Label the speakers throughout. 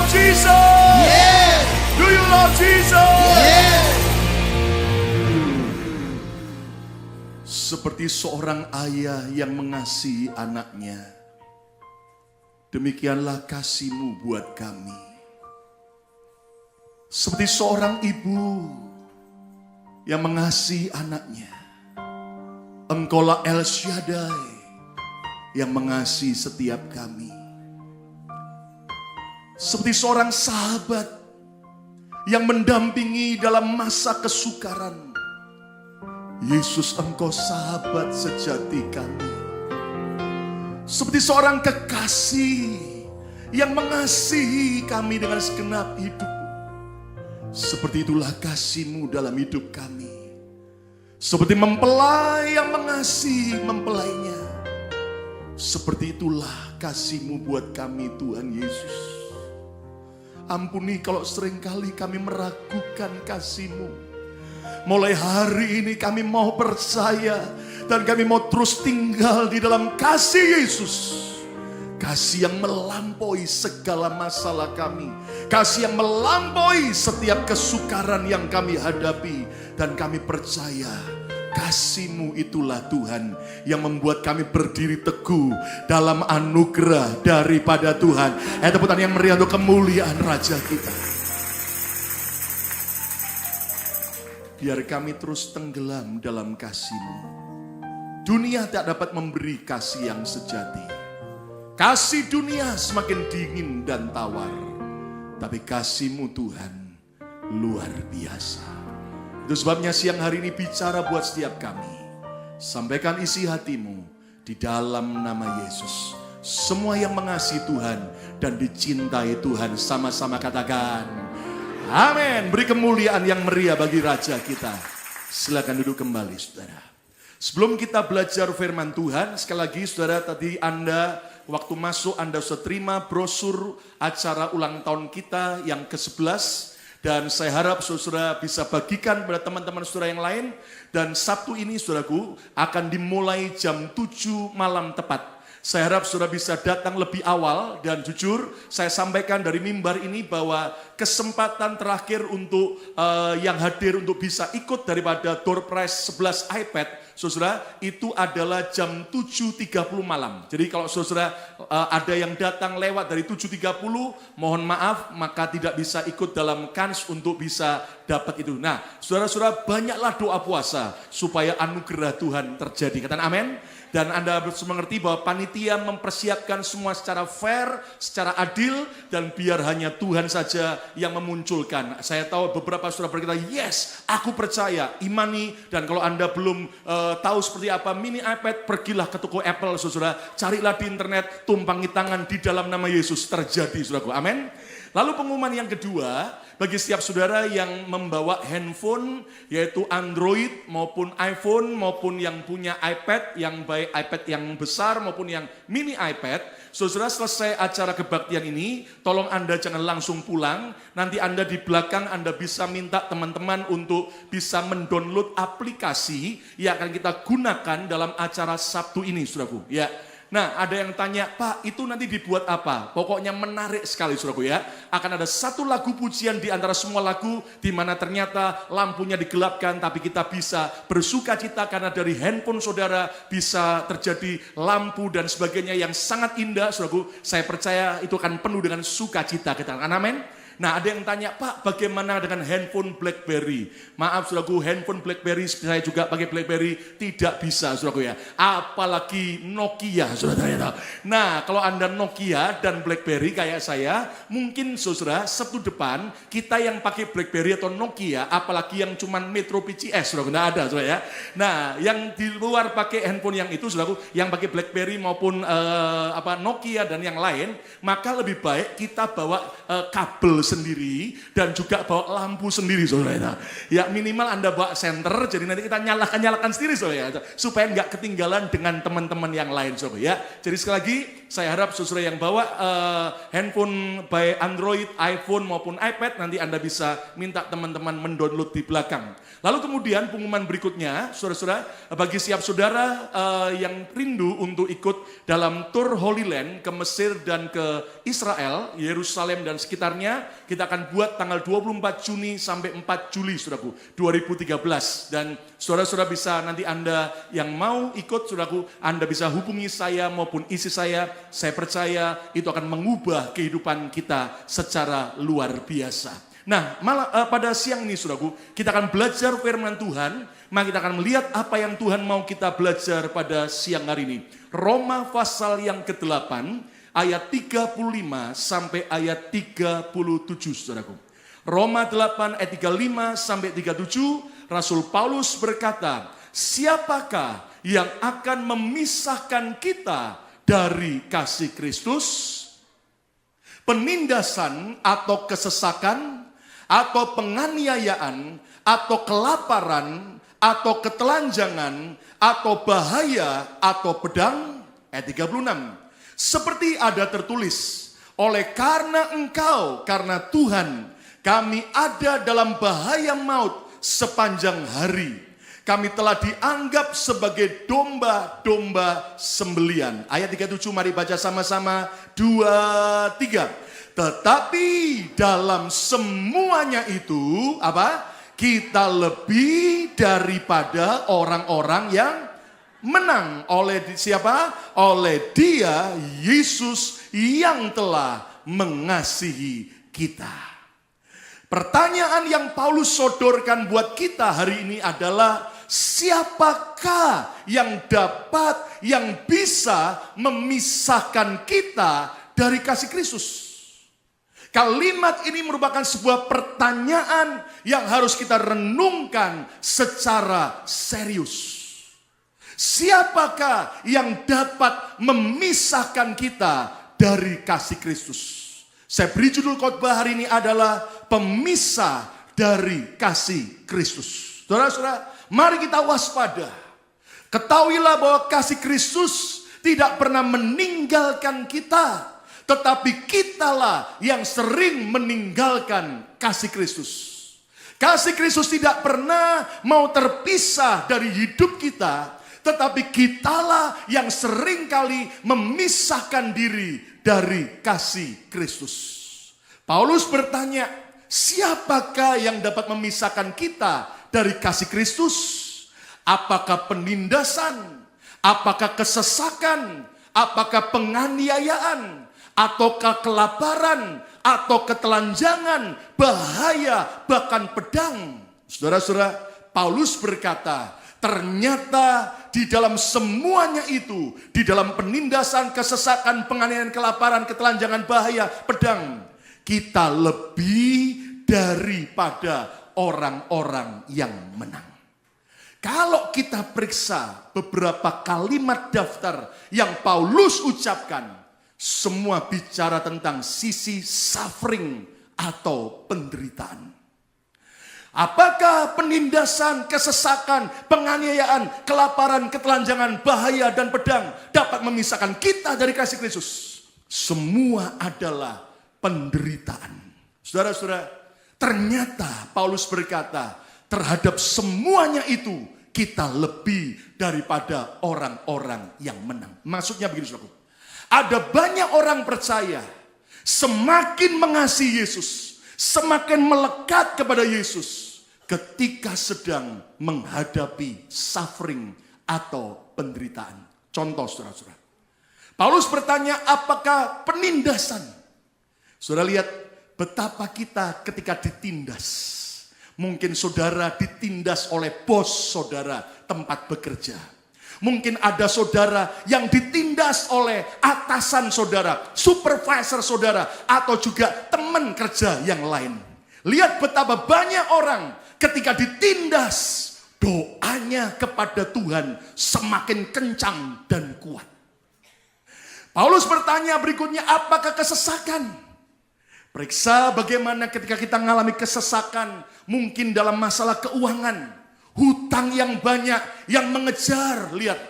Speaker 1: love Jesus?
Speaker 2: Yes.
Speaker 1: Do you love Jesus?
Speaker 2: Yes.
Speaker 1: Seperti seorang ayah yang mengasihi anaknya, demikianlah kasih-Mu buat kami. Seperti seorang ibu yang mengasihi anaknya, Engkaulah El Shaddai yang mengasihi setiap kami. Seperti seorang sahabat yang mendampingi dalam masa kesukaran, Yesus, Engkau sahabat sejati kami. Seperti seorang kekasih yang mengasihi kami dengan segenap hidup. Seperti itulah kasih-Mu dalam hidup kami. Seperti mempelai yang mengasihi mempelainya. Seperti itulah kasih-Mu buat kami, Tuhan Yesus. Ampuni kalau seringkali kami meragukan kasih-Mu. Mulai hari ini kami mau percaya dan kami mau terus tinggal di dalam kasih Yesus. Kasih yang melampaui segala masalah kami. Kasih yang melampaui setiap kesukaran yang kami hadapi. Dan kami percaya kasih-Mu itulah Tuhan yang membuat kami berdiri teguh dalam anugerah daripada Tuhan. Tepuk tangan yang meriah untuk kemuliaan Raja kita. Biar kami terus tenggelam dalam kasih-Mu. Dunia tak dapat memberi kasih yang sejati. Kasih dunia semakin dingin dan tawar. Tapi kasih-Mu Tuhan luar biasa. Itu sebabnya siang hari ini bicara buat setiap kami. Sampaikan isi hati-Mu di dalam nama Yesus. Semua yang mengasihi Tuhan dan dicintai Tuhan sama-sama katakan amin. Beri kemuliaan yang meriah bagi Raja kita. Silakan duduk kembali, saudara. Sebelum kita belajar firman Tuhan, sekali lagi saudara, tadi Anda waktu masuk Anda sudah terima brosur acara ulang tahun kita yang ke-11. Dan saya harap saudara bisa bagikan pada teman-teman saudara yang lain. Dan Sabtu ini saudaraku akan dimulai jam 7 malam tepat. Saya harap saudara bisa datang lebih awal dan jujur saya sampaikan dari mimbar ini bahwa kesempatan terakhir untuk yang hadir untuk bisa ikut daripada door prize 11 iPad, saudara, itu adalah jam 7.30 malam. Jadi kalau saudara ada yang datang lewat dari 7.30, mohon maaf maka tidak bisa ikut dalam kans untuk bisa dapat itu. Nah, saudara-saudara, banyaklah doa puasa supaya anugerah Tuhan terjadi. Katakan amin. Dan Anda harus mengerti bahwa panitia mempersiapkan semua secara fair, secara adil, dan biar hanya Tuhan saja yang memunculkan. Saya tahu beberapa saudara berkata, yes, aku percaya, imani. Dan kalau Anda belum tahu seperti apa mini iPad, pergilah ke toko Apple, saudara. Carilah di internet, tumpangi tangan di dalam nama Yesus, terjadi, saudaraku. Amin. Lalu pengumuman yang kedua, bagi setiap saudara yang membawa handphone, yaitu Android maupun iPhone, maupun yang punya iPad, yang baik iPad yang besar maupun yang mini iPad, saudara selesai acara kebaktian ini, tolong Anda jangan langsung pulang, nanti Anda di belakang Anda bisa minta teman-teman untuk bisa mendownload aplikasi yang akan kita gunakan dalam acara Sabtu ini, saudaraku. Ya. Nah, ada yang tanya, Pak, itu nanti dibuat apa? Pokoknya menarik sekali, saudaraku ya. Akan ada satu lagu pujian di antara semua lagu, di mana ternyata lampunya digelapkan, tapi kita bisa bersuka cita karena dari handphone saudara bisa terjadi lampu dan sebagainya yang sangat indah, saudaraku. Saya percaya itu akan penuh dengan sukacita. Kita akan amin. Nah, ada yang tanya, Pak, bagaimana dengan handphone BlackBerry? Maaf, saudaraku, handphone BlackBerry, saya juga pakai BlackBerry, tidak bisa, saudaraku ya. Apalagi Nokia, saudara. Nah, kalau Anda Nokia dan BlackBerry kayak saya, mungkin saudara, Sabtu depan, kita yang pakai BlackBerry atau Nokia, apalagi yang cuman Metro PCS, saudara, nggak ada, saudara ya. Nah, yang di luar pakai handphone yang itu, saudaraku, yang pakai BlackBerry maupun Nokia dan yang lain, maka lebih baik kita bawa kabel sendiri dan juga bawa lampu sendiri, saudara. Ya minimal Anda bawa senter, jadi nanti kita nyalakan sendiri, saudara, supaya nggak ketinggalan dengan teman-teman yang lain, saudara. Ya, jadi sekali lagi Saya harap saudara yang bawa handphone baik Android, iPhone maupun iPad, nanti Anda bisa minta teman-teman mendownload di belakang. Lalu kemudian pengumuman berikutnya, saudara-saudara, bagi siap saudara yang rindu untuk ikut dalam tur Holy Land ke Mesir dan ke Israel, Yerusalem dan sekitarnya, kita akan buat tanggal 24 Juni sampai 4 Juli, saudaraku, 2013. Dan saudara-saudara bisa nanti Anda yang mau ikut, saudaraku, Anda bisa hubungi saya maupun isi saya percaya itu akan mengubah kehidupan kita secara luar biasa. Nah, pada siang ini saudaraku, kita akan belajar firman Tuhan, maka kita akan melihat apa yang Tuhan mau kita belajar pada siang hari ini. Roma pasal yang ke-8, ayat 35 sampai ayat 37, saudaraku. Roma 8 ayat 35 sampai 37, Rasul Paulus berkata, siapakah yang akan memisahkan kita dari kasih Kristus? Penindasan atau kesesakan, atau penganiayaan, atau kelaparan, atau ketelanjangan, atau bahaya, atau pedang. Ayat 36. Seperti ada tertulis, oleh karena engkau, karena Tuhan, kami ada dalam bahaya maut sepanjang hari. Kami telah dianggap sebagai domba-domba sembelian. Ayat 37, mari baca sama-sama. 2, 3. Tetapi dalam semuanya itu, apa? Kita lebih daripada orang-orang yang menang. Oleh siapa? Oleh Dia, Yesus, yang telah mengasihi kita. Pertanyaan yang Paulus sodorkan buat kita hari ini adalah, siapakah yang dapat, yang bisa memisahkan kita dari kasih Kristus? Kalimat ini merupakan sebuah pertanyaan yang harus kita renungkan secara serius. Siapakah yang dapat memisahkan kita dari kasih Kristus? Saya beri judul khotbah hari ini adalah pemisah dari kasih Kristus. Saudara-saudara, mari kita waspada. Ketahuilah bahwa kasih Kristus tidak pernah meninggalkan kita, tetapi kitalah yang sering meninggalkan kasih Kristus. Kasih Kristus tidak pernah mau terpisah dari hidup kita, tetapi kitalah yang sering kali memisahkan diri dari kasih Kristus. Paulus bertanya, siapakah yang dapat memisahkan kita dari kasih Kristus? Apakah penindasan? Apakah kesesakan? Apakah penganiayaan? Ataukah kelaparan, atau ketelanjangan, bahaya, bahkan pedang? Saudara-saudara, Paulus berkata, ternyata di dalam semuanya itu, di dalam penindasan, kesesakan, penganiayaan, kelaparan, ketelanjangan, bahaya, pedang, kita lebih daripada orang-orang yang menang. Kalau kita periksa beberapa kalimat daftar yang Paulus ucapkan, semua bicara tentang sisi suffering atau penderitaan. Apakah penindasan, kesesakan, penganiayaan, kelaparan, ketelanjangan, bahaya, dan pedang dapat memisahkan kita dari kasih Kristus? Semua adalah penderitaan. Saudara-saudara, ternyata Paulus berkata, terhadap semuanya itu kita lebih daripada orang-orang yang menang. Maksudnya begini, saudaraku. Ada banyak orang percaya, semakin mengasihi Yesus, semakin melekat kepada Yesus ketika sedang menghadapi suffering atau penderitaan. Contoh, saudara-saudara. Paulus bertanya, apakah penindasan? Saudara lihat betapa kita ketika ditindas. Mungkin saudara ditindas oleh bos saudara tempat bekerja. Mungkin ada saudara yang ditindas oleh atasan saudara, supervisor saudara, atau juga teman kerja yang lain. Lihat betapa banyak orang ketika ditindas, doanya kepada Tuhan semakin kencang dan kuat. Paulus bertanya berikutnya, apakah kesesakan? Periksa bagaimana ketika kita mengalami kesesakan, mungkin dalam masalah keuangan. Hutang yang banyak yang mengejar, lihat.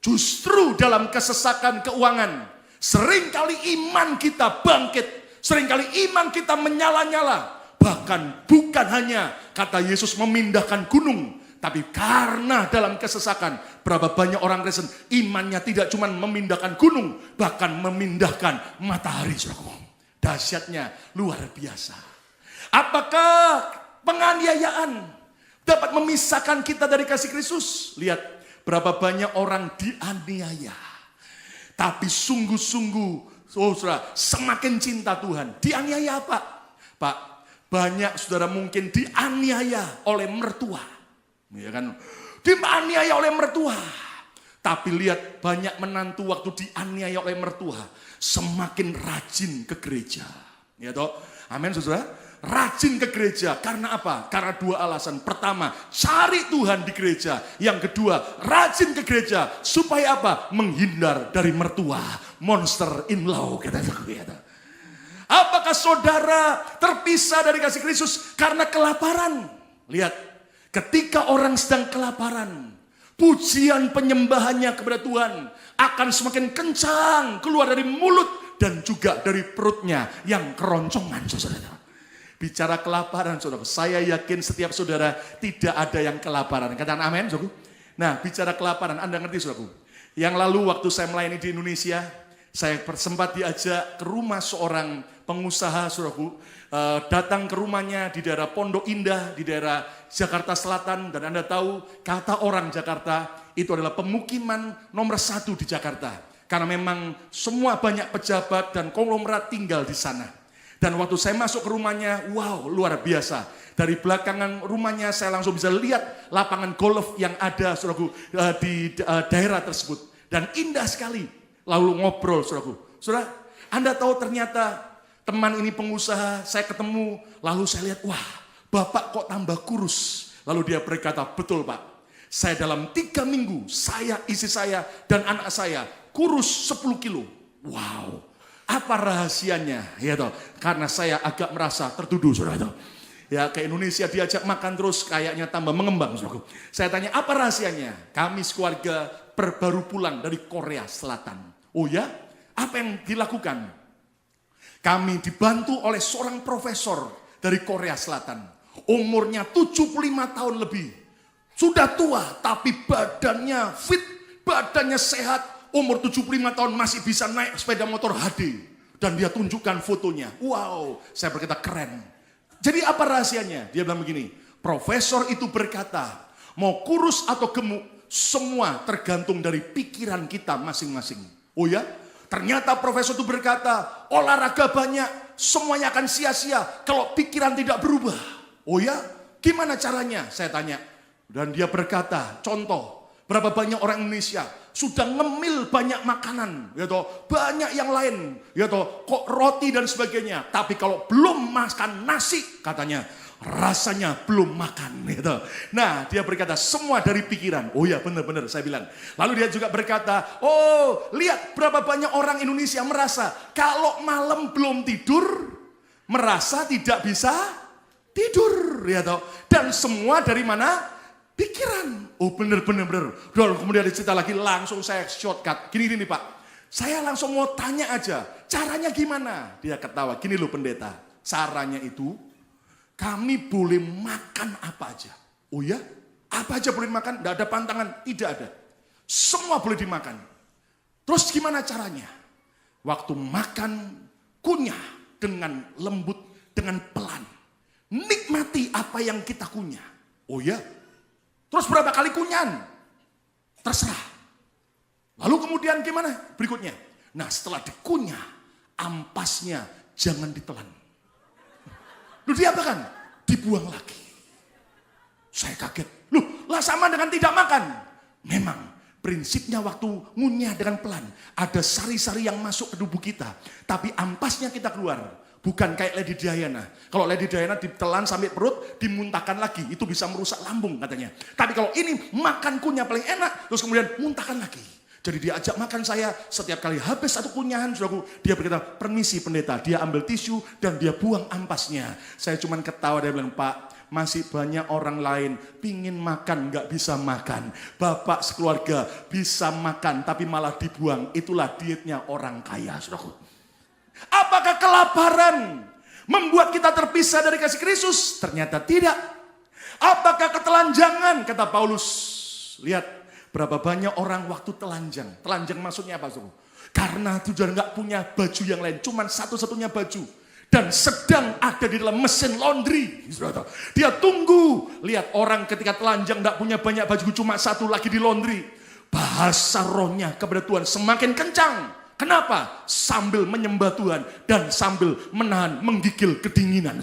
Speaker 1: Justru dalam kesesakan keuangan, Seringkali iman kita bangkit, seringkali iman kita menyala-nyala. Bahkan bukan hanya kata Yesus memindahkan gunung, tapi karena dalam kesesakan, berapa banyak orang Kristen imannya tidak cuma memindahkan gunung, bahkan memindahkan matahari. Dahsyatnya luar biasa. Apakah penganiayaan dapat memisahkan kita dari kasih Kristus? Lihat berapa banyak orang dianiaya, tapi sungguh-sungguh saudara semakin cinta Tuhan. Dianiaya apa? Pak, banyak saudara mungkin dianiaya oleh mertua. Ya kan? Dianiaya oleh mertua. Tapi lihat banyak menantu waktu dianiaya oleh mertua semakin rajin ke gereja. Ya toh? Amin saudara. Rajin ke gereja. Karena apa? Karena dua alasan. Pertama, cari Tuhan di gereja. Yang kedua, rajin ke gereja. Supaya apa? Menghindar dari mertua. Monster in law. Apakah saudara terpisah dari kasih Kristus karena kelaparan? Lihat, ketika orang sedang kelaparan, pujian penyembahannya kepada Tuhan akan semakin kencang keluar dari mulut dan juga dari perutnya yang keroncongan, saudara. Bicara kelaparan, saudara, saya yakin setiap saudara tidak ada yang kelaparan. Katakan amin, saudara. Nah, bicara kelaparan, Anda ngerti, saudara. Yang lalu waktu saya melayani di Indonesia, saya sempat diajak ke rumah seorang pengusaha, saudaraku. Datang ke rumahnya di daerah Pondok Indah, di daerah Jakarta Selatan. Dan Anda tahu, kata orang Jakarta, itu adalah pemukiman nomor 1 di Jakarta. Karena memang semua banyak pejabat dan konglomerat tinggal di sana. Dan waktu saya masuk ke rumahnya, wow, luar biasa. Dari belakangan rumahnya saya langsung bisa lihat lapangan golf yang ada, saudaraku, di daerah tersebut. Dan indah sekali. Lalu ngobrol, saudaraku. Saudara, Anda tahu ternyata teman ini pengusaha, saya ketemu, lalu saya lihat, wah, Bapak kok tambah kurus. Lalu dia berkata, betul Pak, saya dalam 3 minggu, istri saya, dan anak saya kurus 10 kilo. Wow. Apa rahasianya? Ya toh, karena saya agak merasa tertuduh, saudara. Ya, ke Indonesia diajak makan terus kayaknya tambah mengembang, saudara. Saya tanya, apa rahasianya? Kami sekeluarga baru pulang dari Korea Selatan. Oh ya? Apa yang dilakukan? Kami dibantu oleh seorang profesor dari Korea Selatan. Umurnya 75 tahun lebih. Sudah tua, tapi badannya fit, badannya sehat. Umur 75 tahun masih bisa naik sepeda motor HD. Dan dia tunjukkan fotonya. Wow, saya berkata keren. Jadi apa rahasianya? Dia bilang begini, profesor itu berkata, mau kurus atau gemuk, semua tergantung dari pikiran kita masing-masing. Oh ya? Ternyata profesor itu berkata, olahraga banyak, semuanya akan sia-sia kalau pikiran tidak berubah. Oh ya? Gimana caranya? Saya tanya. Dan dia berkata, contoh, berapa banyak orang Indonesia sudah ngemil banyak makanan, ya toh, banyak yang lain, ya toh, kok roti dan sebagainya. Tapi kalau belum makan nasi, katanya rasanya belum makan, ya toh. Nah, dia berkata semua dari pikiran. Oh ya, benar-benar saya bilang. Lalu dia juga berkata, oh lihat berapa banyak orang Indonesia merasa kalau malam belum tidur, merasa tidak bisa tidur, ya toh. Dan semua dari mana? Pikiran. Oh benar. Lalu kemudian ada cerita lagi, langsung saya shortcut. Gini Pak, saya langsung mau tanya aja, caranya gimana? Dia ketawa, gini loh pendeta, caranya itu kami boleh makan apa aja. Oh ya? Apa aja boleh makan? Tidak ada pantangan? Tidak ada. Semua boleh dimakan. Terus gimana caranya? Waktu makan, kunyah dengan lembut, dengan pelan. Nikmati apa yang kita kunyah. Oh ya? Terus berapa kali kunyahan? Terserah. Lalu kemudian gimana berikutnya? Nah setelah dikunyah, ampasnya jangan ditelan. Lu diapakan? Dibuang lagi. Saya kaget. Lah sama dengan tidak makan. Memang prinsipnya waktu ngunyah dengan pelan. Ada sari-sari yang masuk ke tubuh kita. Tapi ampasnya kita keluar. Bukan kayak Lady Diana. Kalau Lady Diana ditelan sampai perut, dimuntahkan lagi. Itu bisa merusak lambung katanya. Tapi kalau ini makan kunyah paling enak, terus kemudian muntahkan lagi. Jadi dia ajak makan saya, setiap kali habis satu kunyahan, saudaraku, dia berkata, permisi pendeta. Dia ambil tisu dan dia buang ampasnya. Saya cuman ketawa, dia bilang, Pak, masih banyak orang lain pingin makan nggak bisa makan. Bapak sekeluarga bisa makan tapi malah dibuang. Itulah dietnya orang kaya, saudaraku. Apakah kelaparan membuat kita terpisah dari kasih Kristus? Ternyata tidak. Apakah ketelanjangan? Kata Paulus. Lihat berapa banyak orang waktu telanjang. Telanjang maksudnya apa, saudaraku? Karena sudah nggak punya baju yang lain. Cuman satu-satunya baju. Dan sedang ada di dalam mesin laundry. Dia tunggu. Lihat orang ketika telanjang tidak punya banyak baju, cuma satu lagi di laundry. Bahasa rohnya kepada Tuhan semakin kencang. Kenapa? Sambil menyembah Tuhan dan sambil menahan, menggigil kedinginan.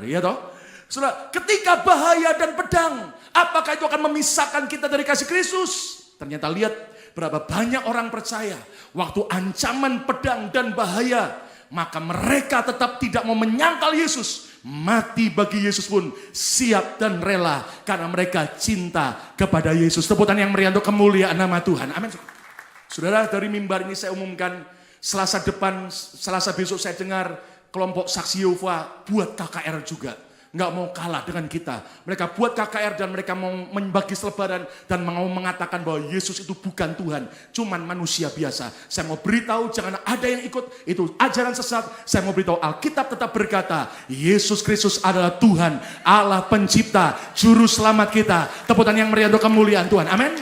Speaker 1: Ya toh? Saudara, ketika bahaya dan pedang, apakah itu akan memisahkan kita dari kasih Kristus? Ternyata lihat berapa banyak orang percaya waktu ancaman pedang dan bahaya, maka mereka tetap tidak mau menyangkal Yesus. Mati bagi Yesus pun siap dan rela karena mereka cinta kepada Yesus. Tepukan yang meriah untuk kemuliaan nama Tuhan. Amin. Saudara, dari mimbar ini saya umumkan, Selasa depan, Selasa besok saya dengar kelompok Saksi Yehova buat KKR juga. Nggak mau kalah dengan kita. Mereka buat KKR dan mereka mau membagi selebaran dan mau mengatakan bahwa Yesus itu bukan Tuhan, cuman manusia biasa. Saya mau beritahu jangan ada yang ikut, itu ajaran sesat. Saya mau beritahu Alkitab tetap berkata, Yesus Kristus adalah Tuhan, Allah pencipta, juru selamat kita. Tepukan yang meriah untuk kemuliaan Tuhan. Amin.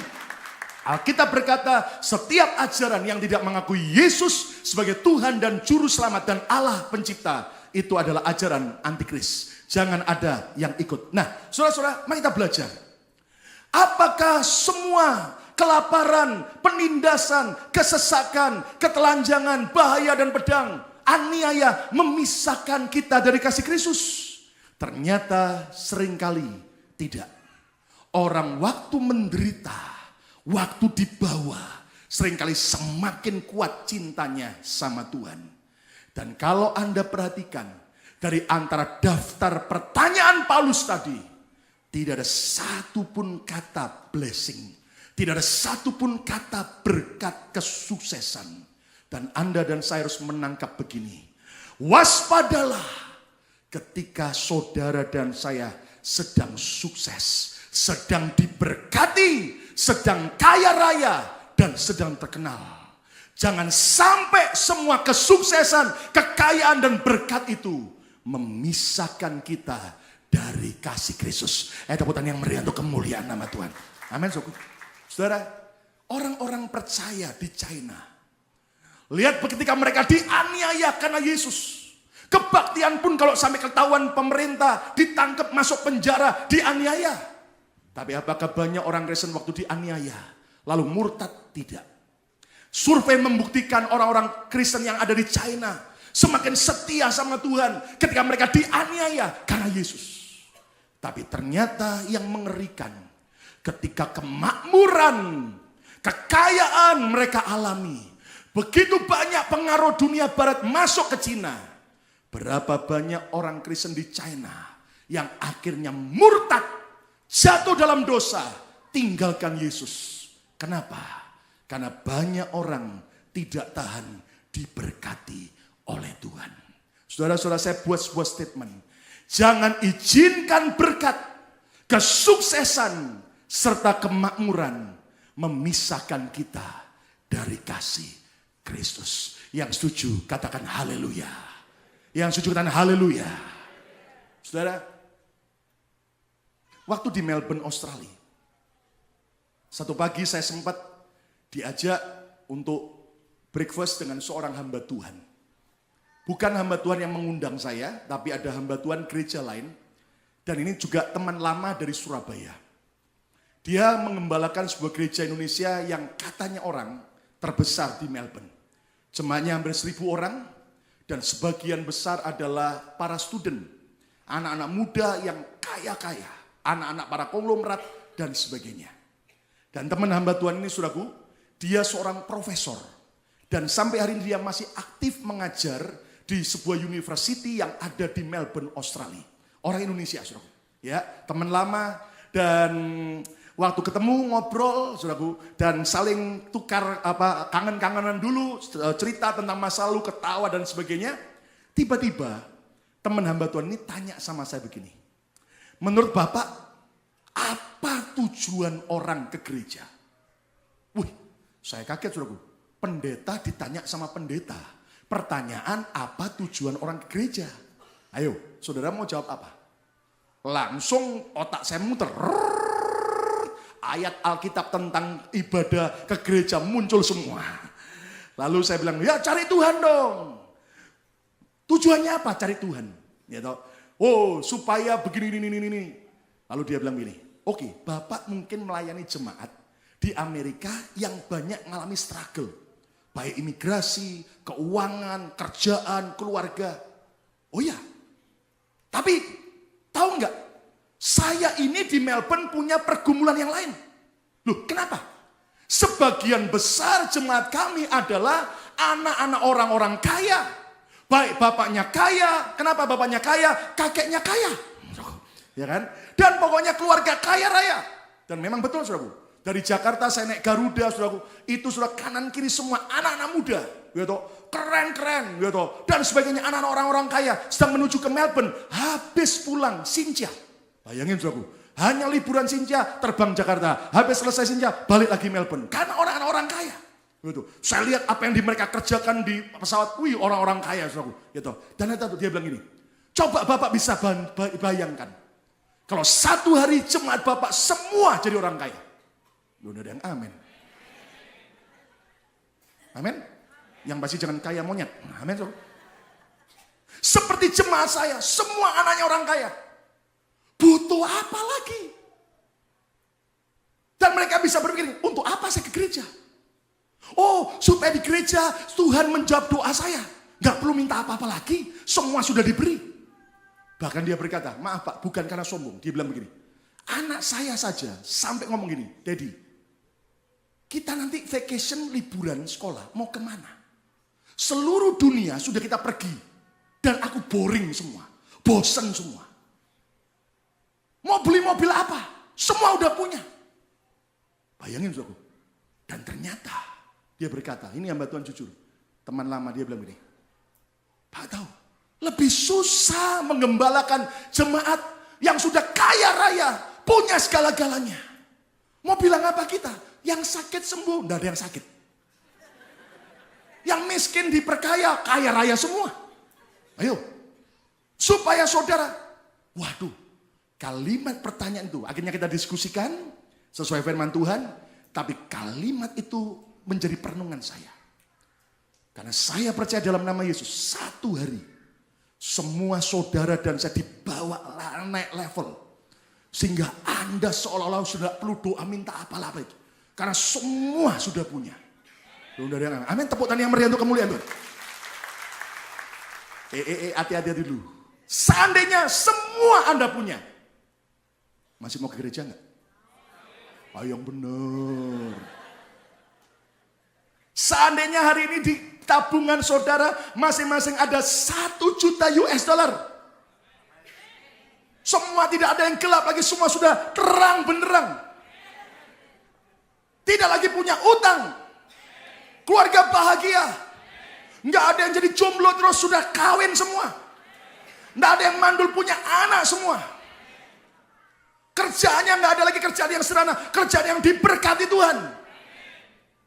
Speaker 1: Alkitab berkata, setiap ajaran yang tidak mengakui Yesus sebagai Tuhan dan juru selamat dan Allah pencipta, itu adalah ajaran antikris. Jangan ada yang ikut. Nah, saudara-saudara, mari kita belajar. Apakah semua kelaparan, penindasan, kesesakan, ketelanjangan, bahaya dan pedang, aniaya memisahkan kita dari kasih Kristus? Ternyata seringkali tidak. Orang waktu menderita, waktu di bawah, seringkali semakin kuat cintanya sama Tuhan. Dan kalau Anda perhatikan, dari antara daftar pertanyaan Paulus tadi, tidak ada satupun kata blessing. Tidak ada satupun kata berkat kesuksesan. Dan Anda dan saya harus menangkap begini. Waspadalah ketika saudara dan saya sedang sukses, sedang diberkati, sedang kaya raya, dan sedang terkenal. Jangan sampai semua kesuksesan, kekayaan, dan berkat itu memisahkan kita dari kasih Kristus. Tepukan yang meriah untuk kemuliaan nama Tuhan. Amin. Saudara, orang-orang percaya di China, lihat ketika mereka dianiaya karena Yesus. Kebaktian pun kalau sampai ketahuan pemerintah, ditangkap, masuk penjara, dianiaya. Tapi apakah banyak orang Kristen waktu dianiaya lalu murtad? Tidak. Survei membuktikan orang-orang Kristen yang ada di China semakin setia sama Tuhan ketika mereka dianiaya karena Yesus. Tapi ternyata yang mengerikan, ketika kemakmuran, kekayaan mereka alami, begitu banyak pengaruh dunia barat masuk ke Cina. Berapa banyak orang Kristen di China yang akhirnya murtad, jatuh dalam dosa, tinggalkan Yesus. Kenapa? Karena banyak orang tidak tahan diberkati oleh Tuhan. Saudara-saudara, saya buat sebuah statement. Jangan izinkan berkat, kesuksesan, serta kemakmuran memisahkan kita dari kasih Kristus. Yang setuju katakan haleluya. Yang setuju katakan haleluya. Saudara, waktu di Melbourne, Australia, satu pagi saya sempat diajak untuk breakfast dengan seorang hamba Tuhan. Bukan hamba Tuhan yang mengundang saya, tapi ada hamba Tuhan gereja lain. Dan ini juga teman lama dari Surabaya. Dia mengembalakan sebuah gereja Indonesia yang katanya orang terbesar di Melbourne. Jemaatnya hampir 1.000 orang, dan sebagian besar adalah para student. Anak-anak muda yang kaya-kaya, anak-anak para konglomerat, dan sebagainya. Dan teman hamba Tuhan ini, saudaraku, dia seorang profesor. Dan sampai hari ini dia masih aktif mengajar di sebuah university yang ada di Melbourne, Australia. Orang Indonesia, saudara. Ya, teman lama, dan waktu ketemu ngobrol, saudaraku, dan saling tukar kangen-kangenan dulu, cerita tentang masa lalu, ketawa dan sebagainya. Tiba-tiba teman hamba Tuhan ini tanya sama saya begini. Menurut Bapak, apa tujuan orang ke gereja? Wih, saya kaget saudaraku. Pendeta ditanya sama pendeta. Pertanyaan, apa tujuan orang ke gereja? Ayo, saudara mau jawab apa? Langsung otak saya muter. Ayat Alkitab tentang ibadah ke gereja muncul semua. Lalu saya bilang, ya cari Tuhan dong. Tujuannya apa? Cari Tuhan. Ya toh. Oh, supaya begini, ini. Lalu dia bilang gini, oke, Bapak mungkin melayani jemaat di Amerika yang banyak mengalami struggle. Baik imigrasi, keuangan, kerjaan, keluarga. Oh ya, tapi tahu nggak? Saya ini di Melbourne punya pergumulan yang lain. Loh, kenapa? Sebagian besar jemaat kami adalah anak-anak orang-orang kaya. Baik bapaknya kaya, kenapa bapaknya kaya? Kakeknya kaya. Ya kan? Dan pokoknya keluarga kaya raya. Dan memang betul saudaraku. Dari Jakarta saya naik Garuda saudaraku. Itu sudah kanan kiri semua anak-anak muda. Gitu. Keren-keren. Gitu. Dan sebagainya anak-anak orang-orang kaya. Sedang menuju ke Melbourne. Habis pulang Sinja. Bayangin saudaraku. Hanya liburan Sinja terbang Jakarta. Habis selesai Sinja balik lagi Melbourne. Karena orang-orang kaya. Gitu. Saya lihat apa yang mereka kerjakan di pesawat. Wih, orang-orang kaya saudaraku. Gitu. Dan itu dia bilang gini. Coba Bapak bisa bayangkan. Kalau satu hari jemaat Bapak semua jadi orang kaya. Lu ada yang amin. Amin. Yang pasti jangan kaya monyet. Amin. Seperti jemaat saya, semua anaknya orang kaya. Butuh apa lagi? Dan mereka bisa berpikir, untuk apa saya ke gereja? Oh, supaya di gereja Tuhan menjawab doa saya. Gak perlu minta apa-apa lagi, semua sudah diberi. Bahkan dia berkata, maaf Pak, bukan karena sombong. Dia bilang begini, anak saya saja sampai ngomong gini, Daddy, kita nanti vacation liburan sekolah, mau kemana? Seluruh dunia sudah kita pergi. Dan aku boring semua, bosen semua. Mau beli mobil apa? Semua udah punya. Bayangin saudaraku. Dan ternyata dia berkata, ini hamba Tuhan jujur. Teman lama dia bilang begini, Pak tahu, lebih susah menggembalakan jemaat yang sudah kaya raya, punya segala-galanya. Mau bilang apa kita? Yang sakit sembuh, tidak ada yang sakit. Yang miskin diperkaya, kaya raya semua. Ayo, supaya saudara, waduh, kalimat pertanyaan itu akhirnya kita diskusikan sesuai firman Tuhan, tapi kalimat itu menjadi perenungan saya. Karena saya percaya dalam nama Yesus, satu hari semua saudara dan saya dibawa naik level. Sehingga Anda seolah-olah sudah perlu doa minta apa-apa itu. Karena semua sudah punya. Amin, tepuk tangan yang meriah untuk kemuliaan Tuhan. Hati-hati dulu. Seandainya semua Anda punya, masih mau ke gereja enggak? Ayo yang benar. Seandainya hari ini di tabungan saudara masing-masing ada 1 juta US dollar. Semua tidak ada yang gelap lagi, semua sudah terang benderang. Tidak lagi punya utang. Keluarga bahagia. Nggak ada yang jadi jomblo terus sudah kawin semua. Nggak ada yang mandul punya anak semua. Kerjaannya nggak ada lagi kerjaan yang sederhana. Kerjaan yang diberkati Tuhan.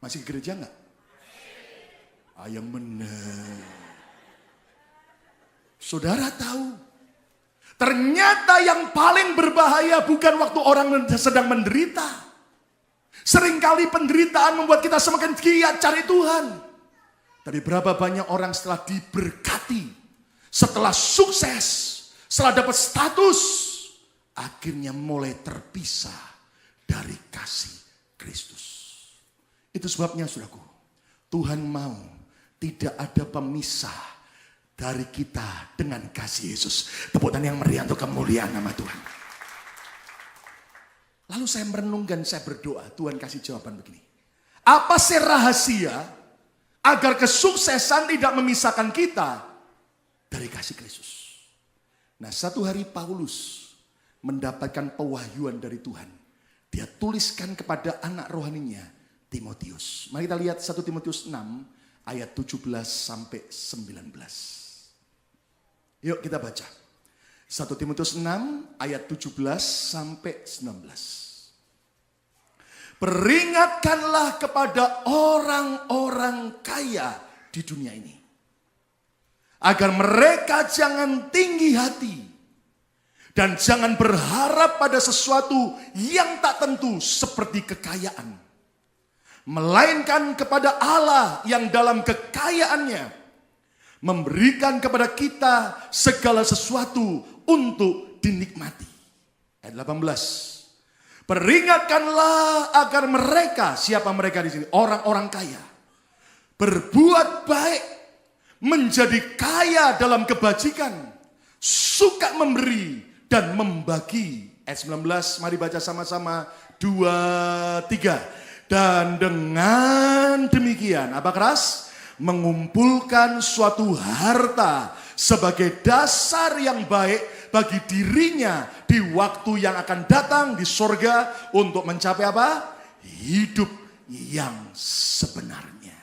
Speaker 1: Masih ke gereja nggak? Yang benar. Saudara tahu, ternyata yang paling berbahaya bukan waktu orang sedang menderita. Seringkali penderitaan membuat kita semakin giat cari Tuhan. Tapi berapa banyak orang setelah diberkati, setelah sukses, setelah dapat status, akhirnya mulai terpisah dari kasih Kristus. Itu sebabnya saudaraku, Tuhan mau tidak ada pemisah dari kita dengan kasih Yesus. Tepuk tangan yang meriah untuk kemuliaan nama Tuhan. Lalu saya merenungkan, saya berdoa, Tuhan kasih jawaban begini. Apa sih rahasia agar kesuksesan tidak memisahkan kita dari kasih Kristus? Nah, satu hari Paulus mendapatkan pewahyuan dari Tuhan. Dia tuliskan kepada anak rohaninya, Timotius. Mari kita lihat 1 Timotius 6 ayat 17 sampai 19. Yuk kita baca. 1 Timotius 6 ayat 17 sampai 19. Peringatkanlah kepada orang-orang kaya di dunia ini, agar mereka jangan tinggi hati dan jangan berharap pada sesuatu yang tak tentu seperti kekayaan, melainkan kepada Allah yang dalam kekayaannya memberikan kepada kita segala sesuatu untuk dinikmati. Ayat 18. Peringatkanlah agar mereka, siapa mereka di sini? Orang-orang kaya. Berbuat baik, menjadi kaya dalam kebajikan, suka memberi dan membagi. Ayat 19, mari baca sama-sama. 2, 3. Dan dengan demikian, apa keras? Mengumpulkan suatu harta sebagai dasar yang baik bagi dirinya di waktu yang akan datang di sorga untuk mencapai apa? Hidup yang sebenarnya.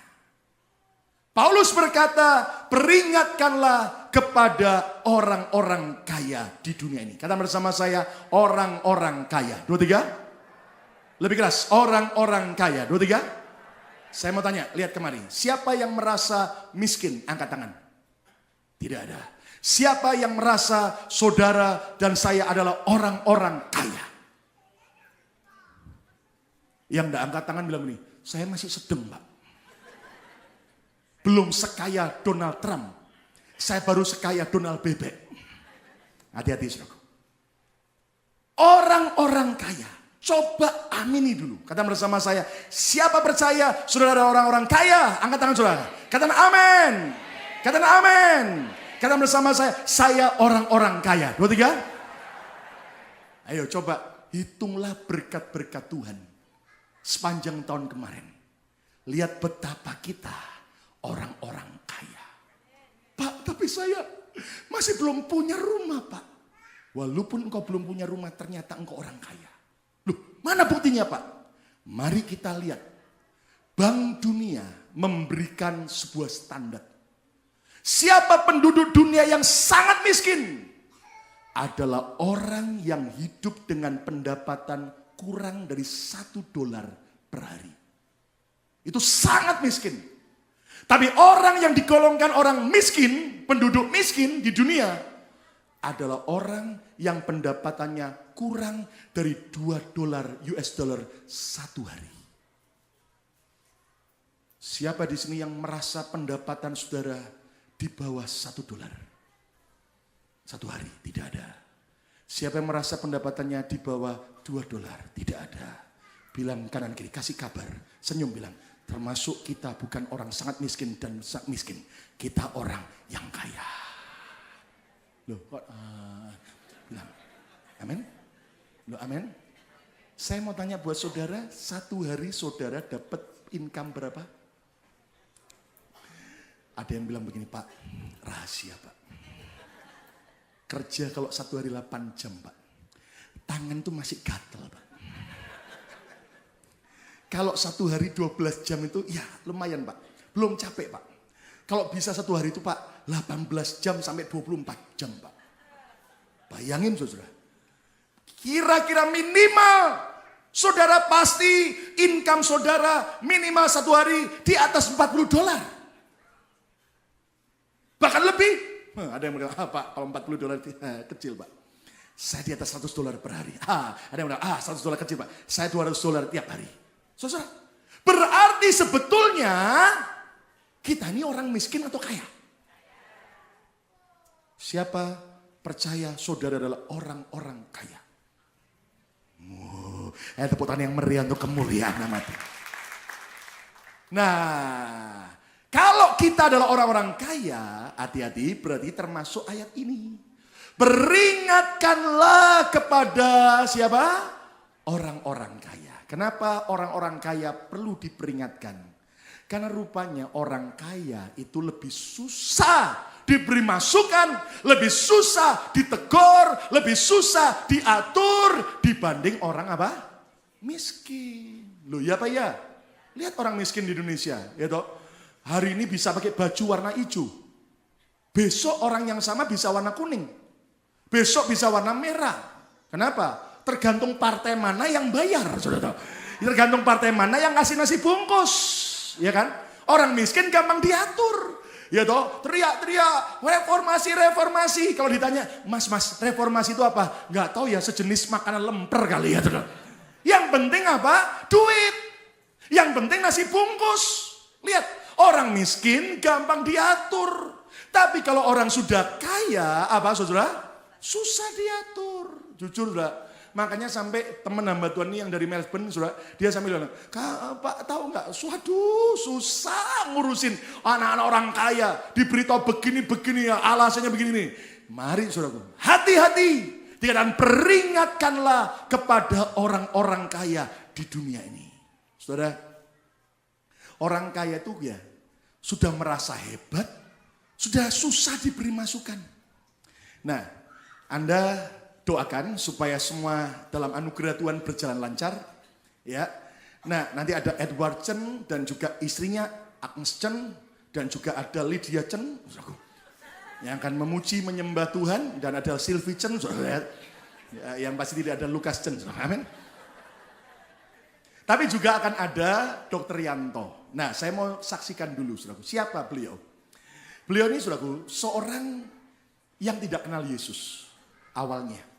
Speaker 1: Paulus berkata, peringatkanlah kepada orang-orang kaya di dunia ini. Kata bersama saya, orang-orang kaya. 2, 3. Lebih keras, orang-orang kaya. 2, 3. Saya mau tanya, lihat kemari. Siapa yang merasa miskin? Angkat tangan. Tidak ada. Siapa yang merasa saudara dan saya adalah orang-orang kaya? Yang tidak angkat tangan bilang begini, saya masih sedang, Pak. Belum sekaya Donald Trump. Saya baru sekaya Donald Bebek. Hati-hati, saudara. Orang-orang kaya. Coba amini dulu. Kata bersama saya, siapa percaya saudara ada orang-orang kaya? Angkat tangan saudara. Katakan amin. Katakan amin. Kata bersama saya orang-orang kaya. 2, 3. Ayo coba hitunglah berkat-berkat Tuhan sepanjang tahun kemarin. Lihat betapa kita orang-orang kaya. Pak, tapi saya masih belum punya rumah, Pak. Walaupun engkau belum punya rumah, ternyata engkau orang kaya. Loh, mana buktinya, Pak? Mari kita lihat. Bank Dunia memberikan sebuah standar. Siapa penduduk dunia yang sangat miskin? Adalah orang yang hidup dengan pendapatan kurang dari $1 per hari. Itu sangat miskin. Tapi orang yang digolongkan orang miskin, penduduk miskin di dunia, adalah orang yang pendapatannya kurang dari $2 satu hari. Siapa di sini yang merasa pendapatan saudara di bawah $1 satu hari? Tidak ada. Siapa yang merasa pendapatannya di bawah $2? Tidak ada. Bilang kanan kiri, kasih kabar, senyum bilang, termasuk kita bukan orang sangat miskin dan sangat miskin. Kita orang yang kaya. Loh, kok bilang, amin? Loh, amin? Saya mau tanya buat saudara, satu hari saudara dapat income berapa? Ada yang bilang begini, Pak, rahasia, Pak. Kerja kalau satu hari 8 jam, Pak. Tangan tuh masih gatel, Pak. Kalau satu hari 12 jam itu, ya lumayan, Pak. Belum capek, Pak. Kalau bisa satu hari itu, Pak, 18 jam sampai 24 jam, Pak. Bayangin, saudara. Kira-kira minimal, saudara pasti income saudara minimal satu hari di atas $40. Bahkan lebih. Ada yang bilang, Pak, kalau $40 kecil, Pak. Saya di atas $100 per hari. Ada yang bilang, $100 kecil, Pak. Saya $200 tiap hari. Saudara, berarti sebetulnya kita ini orang miskin atau kaya? Siapa percaya saudara adalah orang-orang kaya? Tepuk tangan yang meriah untuk kemuliaan nama Tuhan. Nah, kalau kita adalah orang-orang kaya, hati-hati, berarti termasuk ayat ini. Peringatkanlah kepada siapa? Orang-orang kaya. Kenapa orang-orang kaya perlu diperingatkan? Karena rupanya orang kaya itu lebih susah diberi masukan, lebih susah ditegur, lebih susah diatur dibanding orang apa? Miskin. Loh ya Pak ya? Lihat orang miskin di Indonesia, ya toh. Hari ini bisa pakai baju warna hijau. Besok orang yang sama bisa warna kuning. Besok bisa warna merah. Kenapa? Tergantung partai mana yang bayar. Saudara. Tergantung partai mana yang ngasih nasi bungkus. Ya kan? Orang miskin gampang diatur. Ya toh, teriak-teriak, reformasi, reformasi. Kalau ditanya, mas, reformasi itu apa? Nggak tahu ya, sejenis makanan lemper kali ya. Yang penting apa? Duit. Yang penting nasi bungkus. Lihat, orang miskin gampang diatur. Tapi kalau orang sudah kaya, apa saudara? Susah diatur. Jujur saudara. Makanya sampai teman hamba Tuhan ini yang dari Melbourne, saudara, dia sambil bilang, Pak tahu nggak? Waduh, susah ngurusin anak-anak orang kaya. Diberitahu begini-begini ya, alasannya begini nih. Mari saudaraku, hati-hati. Dan peringatkanlah kepada orang-orang kaya di dunia ini. Saudara, orang kaya itu ya sudah merasa hebat, sudah susah diberi masukan. Nah, Anda doakan supaya semua dalam anugerah Tuhan berjalan lancar, ya. Nah, nanti ada Edward Chen dan juga istrinya Agnes Chen dan juga ada Lydia Chen yang akan memuji menyembah Tuhan, dan ada Sylvie Chen, ya, yang pasti tidak ada Lukas Chen, amin. Tapi juga akan ada Dr. Yanto. Nah, saya mau saksikan dulu, saudaraku, siapa beliau? Beliau ini, saudaraku, seorang yang tidak kenal Yesus awalnya.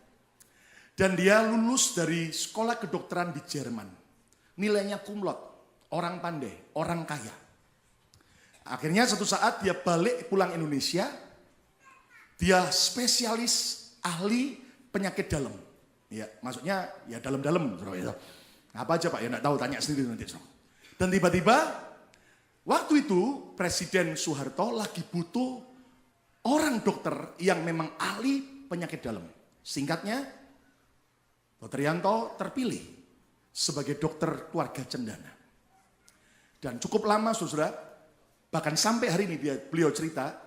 Speaker 1: Dan dia lulus dari sekolah kedokteran di Jerman. Nilainya cum laude, orang pandai, orang kaya. Akhirnya suatu saat dia balik pulang Indonesia. Dia spesialis ahli penyakit dalam. Ya, maksudnya ya dalam-dalam. Apa aja Pak? Ya enggak tahu, tanya sendiri nanti. Dan tiba-tiba waktu itu Presiden Soeharto lagi butuh orang dokter yang memang ahli penyakit dalam. Singkatnya, Dr. Yanto terpilih sebagai dokter keluarga cendana. Dan cukup lama saudara, bahkan sampai hari ini beliau cerita,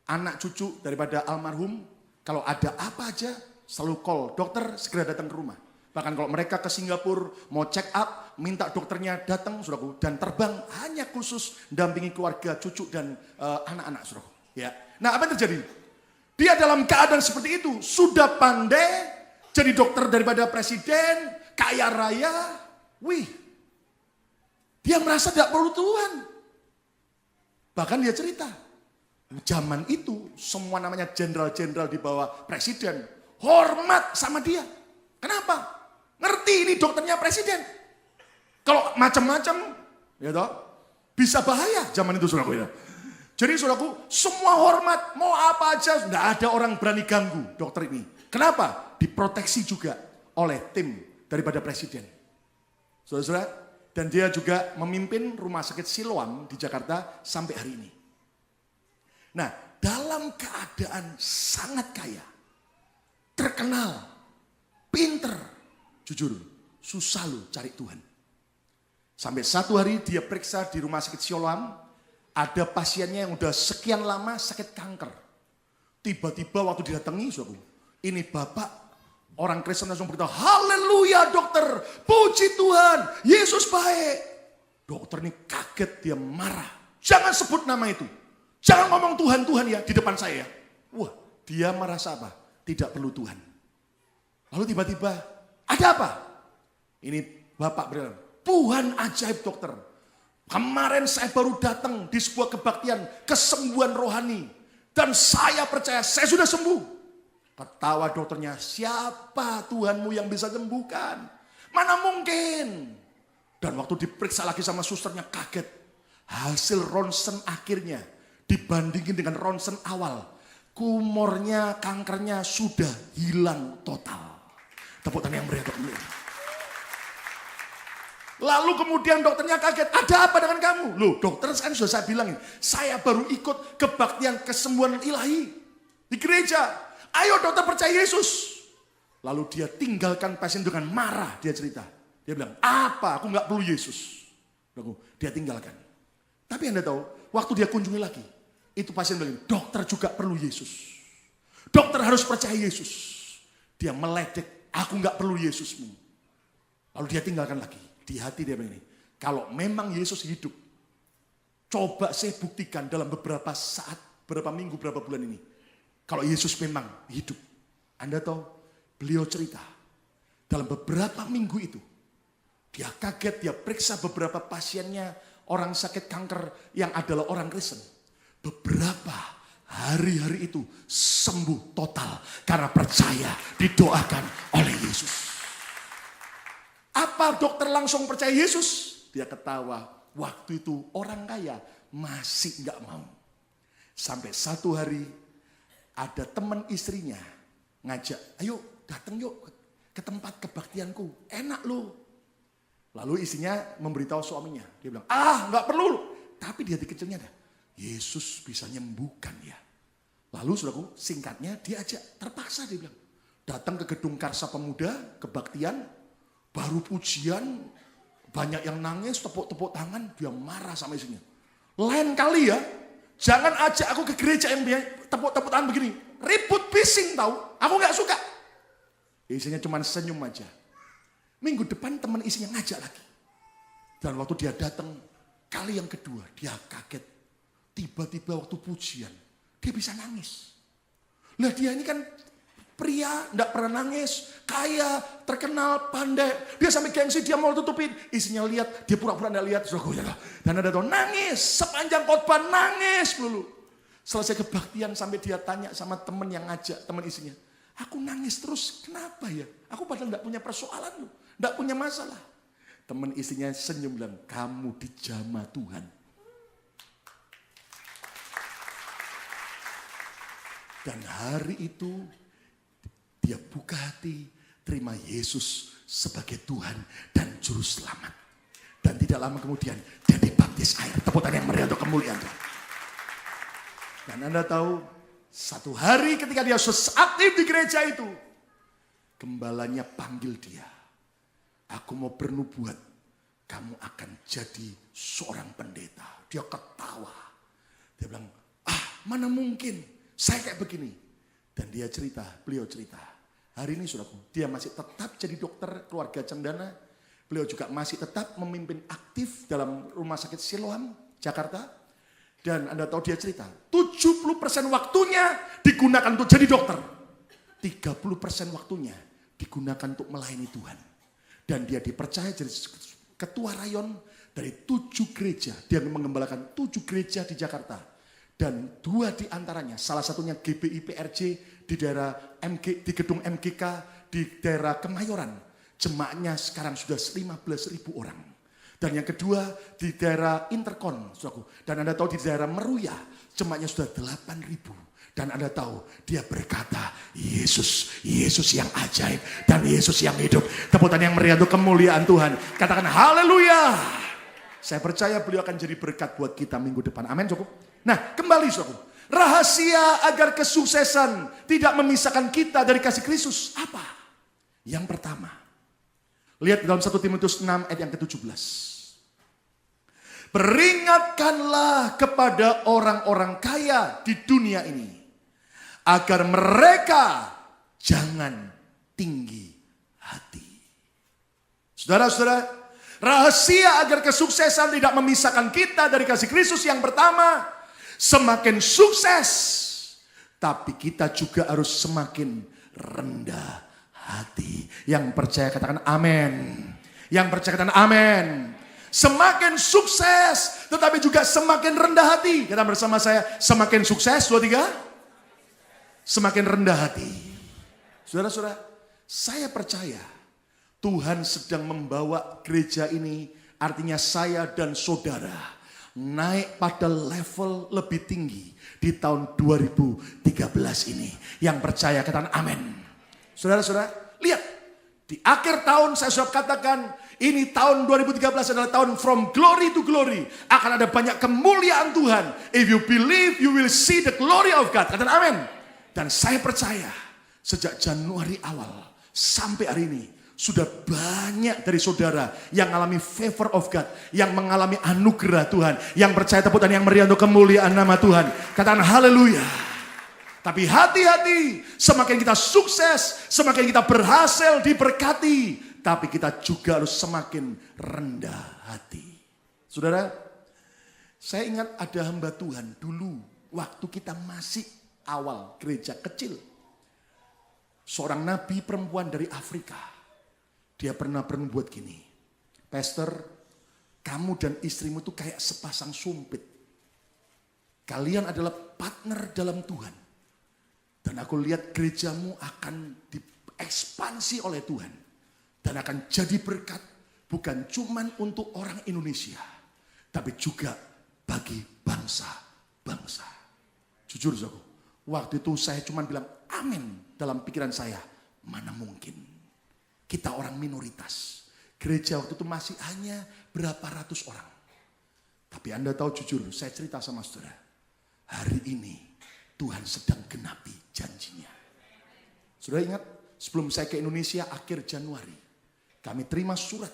Speaker 1: anak cucu daripada almarhum, kalau ada apa aja selalu call, dokter segera datang ke rumah. Bahkan kalau mereka ke Singapura mau check up, minta dokternya datang saudaraku, dan terbang hanya khusus dampingi keluarga, cucu dan anak-anak saudaraku. Ya. Nah, apa yang terjadi? Dia dalam keadaan seperti itu, sudah pandai, jadi dokter daripada presiden, kaya raya. Wih, dia merasa tidak perlu Tuhan. Bahkan dia cerita, zaman itu semua namanya jenderal-jenderal di bawah presiden hormat sama dia. Kenapa? Ngerti ini dokternya presiden. Kalau macam-macam, ya toh, bisa bahaya zaman itu saudaraku ya. Jadi saudaraku, semua hormat, mau apa aja, tidak ada orang berani ganggu dokter ini. Kenapa? Diproteksi juga oleh tim daripada presiden. Saudara-saudara, dan dia juga memimpin rumah sakit Siloam di Jakarta sampai hari ini. Nah, dalam keadaan sangat kaya, terkenal, pinter, jujur, susah loh cari Tuhan. Sampai satu hari dia periksa di rumah sakit Siloam, ada pasiennya yang udah sekian lama sakit kanker. Tiba-tiba waktu didatangi, ini bapak orang Kristen langsung berkata, haleluya dokter, puji Tuhan, Yesus baik. Dokter ini kaget, dia marah. Jangan sebut nama itu. Jangan ngomong Tuhan, Tuhan ya di depan saya. Wah, dia merasa apa? Tidak perlu Tuhan. Lalu tiba-tiba, ada apa? Ini bapak bilang, Tuhan ajaib dokter. Kemarin saya baru datang di sebuah kebaktian kesembuhan rohani. Dan saya percaya saya sudah sembuh. Ketawa dokternya, siapa Tuhanmu yang bisa sembuhkan? Mana mungkin? Dan waktu diperiksa lagi sama susternya kaget. Hasil ronsen akhirnya dibandingin dengan ronsen awal. Tumornya, kankernya sudah hilang total. Tepuk tangan yang meriah untuk beliau. Lalu kemudian dokternya kaget, ada apa dengan kamu? Loh dokter kan sudah saya bilangin, saya baru ikut kebaktian kesembuhan ilahi di gereja. Ayo dokter percaya Yesus. Lalu dia tinggalkan pasien dengan marah, dia cerita. Dia bilang, apa? Aku nggak perlu Yesus. Dia tinggalkan. Tapi Anda tahu, waktu dia kunjungi lagi, itu pasien bilang, dokter juga perlu Yesus. Dokter harus percaya Yesus. Dia meledek, aku nggak perlu Yesusmu. Lalu dia tinggalkan lagi. Di hati dia begini, kalau memang Yesus hidup, coba saya buktikan dalam beberapa saat berapa minggu, berapa bulan ini. Kalau Yesus memang hidup. Anda tahu, beliau cerita. Dalam beberapa minggu itu, dia kaget, dia periksa beberapa pasiennya, orang sakit kanker yang adalah orang Kristen. Beberapa hari-hari itu sembuh total karena percaya didoakan oleh Yesus. Apa dokter langsung percaya Yesus? Dia ketawa. Waktu itu orang kaya masih nggak mau. Sampai satu hari ada teman istrinya ngajak, ayo datang yuk ke tempat kebaktianku, enak loh. Lalu istrinya memberitahu suaminya, dia bilang, nggak perlu loh. Tapi di hati kecilnya ada, Yesus bisa nyembuhkan ya. Lalu saudaraku, singkatnya diajak, terpaksa dia bilang, datang ke gedung Karsa Pemuda, kebaktian, baru pujian, banyak yang nangis, tepuk-tepuk tangan, dia marah sama istrinya. Lain kali ya, jangan ajak aku ke gereja yang tepuk-tepuk tangan begini. Ribut, bising tahu, aku gak suka. Istrinya cuma senyum aja. Minggu depan teman istrinya ngajak lagi. Dan waktu dia datang, kali yang kedua, dia kaget. Tiba-tiba waktu pujian, dia bisa nangis. Lah dia ini kan pria, enggak pernah nangis, kaya, terkenal, pandai. Dia sampai gengsi, dia mau tutupin. Istrinya lihat, dia pura-pura enggak lihat. Dan ada tahu, nangis, sepanjang khotbah nangis dulu. Selesai kebaktian sampai dia tanya sama teman yang ngajak, teman istrinya. Aku nangis terus, kenapa ya? Aku padahal enggak punya persoalan loh, enggak punya masalah. Teman istrinya senyum bilang, kamu dijamah Tuhan. Dan hari itu, dia buka hati, terima Yesus sebagai Tuhan dan Juru Selamat. Dan tidak lama kemudian, dia dibaptis air. Tepuk tangan yang meriah untuk kemuliaan Tuhan. Dan Anda tahu, satu hari ketika dia aktif di gereja itu, gembalanya panggil dia. Aku mau bernubuat, kamu akan jadi seorang pendeta. Dia ketawa. Dia bilang, mana mungkin saya kayak begini. Dan dia cerita, beliau cerita. Hari ini saudaraku, dia masih tetap jadi dokter keluarga cendana. Beliau juga masih tetap memimpin aktif dalam rumah sakit Siloam, Jakarta. Dan Anda tahu dia cerita, 70% waktunya digunakan untuk jadi dokter. 30% waktunya digunakan untuk melayani Tuhan. Dan dia dipercaya jadi ketua rayon dari 7 gereja. Dia mengembalakan 7 gereja di Jakarta. Dan 2 di antaranya, salah satunya GBI PRJ di daerah di gedung MGK di daerah Kemayoran. Jemaatnya sekarang sudah 15.000 orang. Dan yang kedua di daerah Interkon, saudaraku. Dan Anda tahu di daerah Meruya, jemaatnya sudah 8.000. Dan Anda tahu dia berkata, Yesus yang ajaib dan Yesus yang hidup. Tepuk tangan yang meriah untuk kemuliaan Tuhan. Katakan haleluya. Saya percaya beliau akan jadi berkat buat kita minggu depan. Amin, cukup. Nah, kembali saudaraku. Rahasia agar kesuksesan tidak memisahkan kita dari kasih Kristus apa? Yang pertama, lihat dalam 1 Timotius 6 ayat yang ke-17. Peringatkanlah kepada orang-orang kaya di dunia ini, agar mereka jangan tinggi hati. Saudara-saudara, rahasia agar kesuksesan tidak memisahkan kita dari kasih Kristus yang pertama, semakin sukses, tapi kita juga harus semakin rendah hati. Yang percaya katakan amin. Yang percaya katakan amin. Semakin sukses, tetapi juga semakin rendah hati. Kata bersama saya, semakin sukses, 2, 3. Semakin rendah hati. Saudara-saudara, saya percaya Tuhan sedang membawa gereja ini, artinya saya dan saudara, naik pada level lebih tinggi di tahun 2013 ini. Yang percaya katakan amin. Saudara-saudara, lihat. Di akhir tahun saya sudah katakan, ini tahun 2013 adalah tahun from glory to glory. Akan ada banyak kemuliaan Tuhan. If you believe, you will see the glory of God. Katakan amin. Dan saya percaya, sejak Januari awal sampai hari ini, sudah banyak dari saudara yang mengalami favor of God, yang mengalami anugerah Tuhan, yang percaya tepuk tangan yang meriah untuk kemuliaan nama Tuhan. Katakan haleluya. Tapi hati-hati, semakin kita sukses, semakin kita berhasil diberkati, tapi kita juga harus semakin rendah hati. Saudara, saya ingat ada hamba Tuhan dulu waktu kita masih awal gereja kecil. Seorang nabi perempuan dari Afrika. Dia pernah berbuat gini. Pastor, kamu dan istrimu tuh kayak sepasang sumpit. Kalian adalah partner dalam Tuhan. Dan aku lihat gerejamu akan diekspansi oleh Tuhan. Dan akan jadi berkat bukan cuma untuk orang Indonesia. Tapi juga bagi bangsa-bangsa. Jujur saudaraku, waktu itu saya cuma bilang amin dalam pikiran saya. Mana mungkin kita orang minoritas. Gereja waktu itu masih hanya berapa ratus orang. Tapi Anda tahu jujur, saya cerita sama saudara. Hari ini Tuhan sedang genapi janjinya. Saudara ingat sebelum saya ke Indonesia akhir Januari. Kami terima surat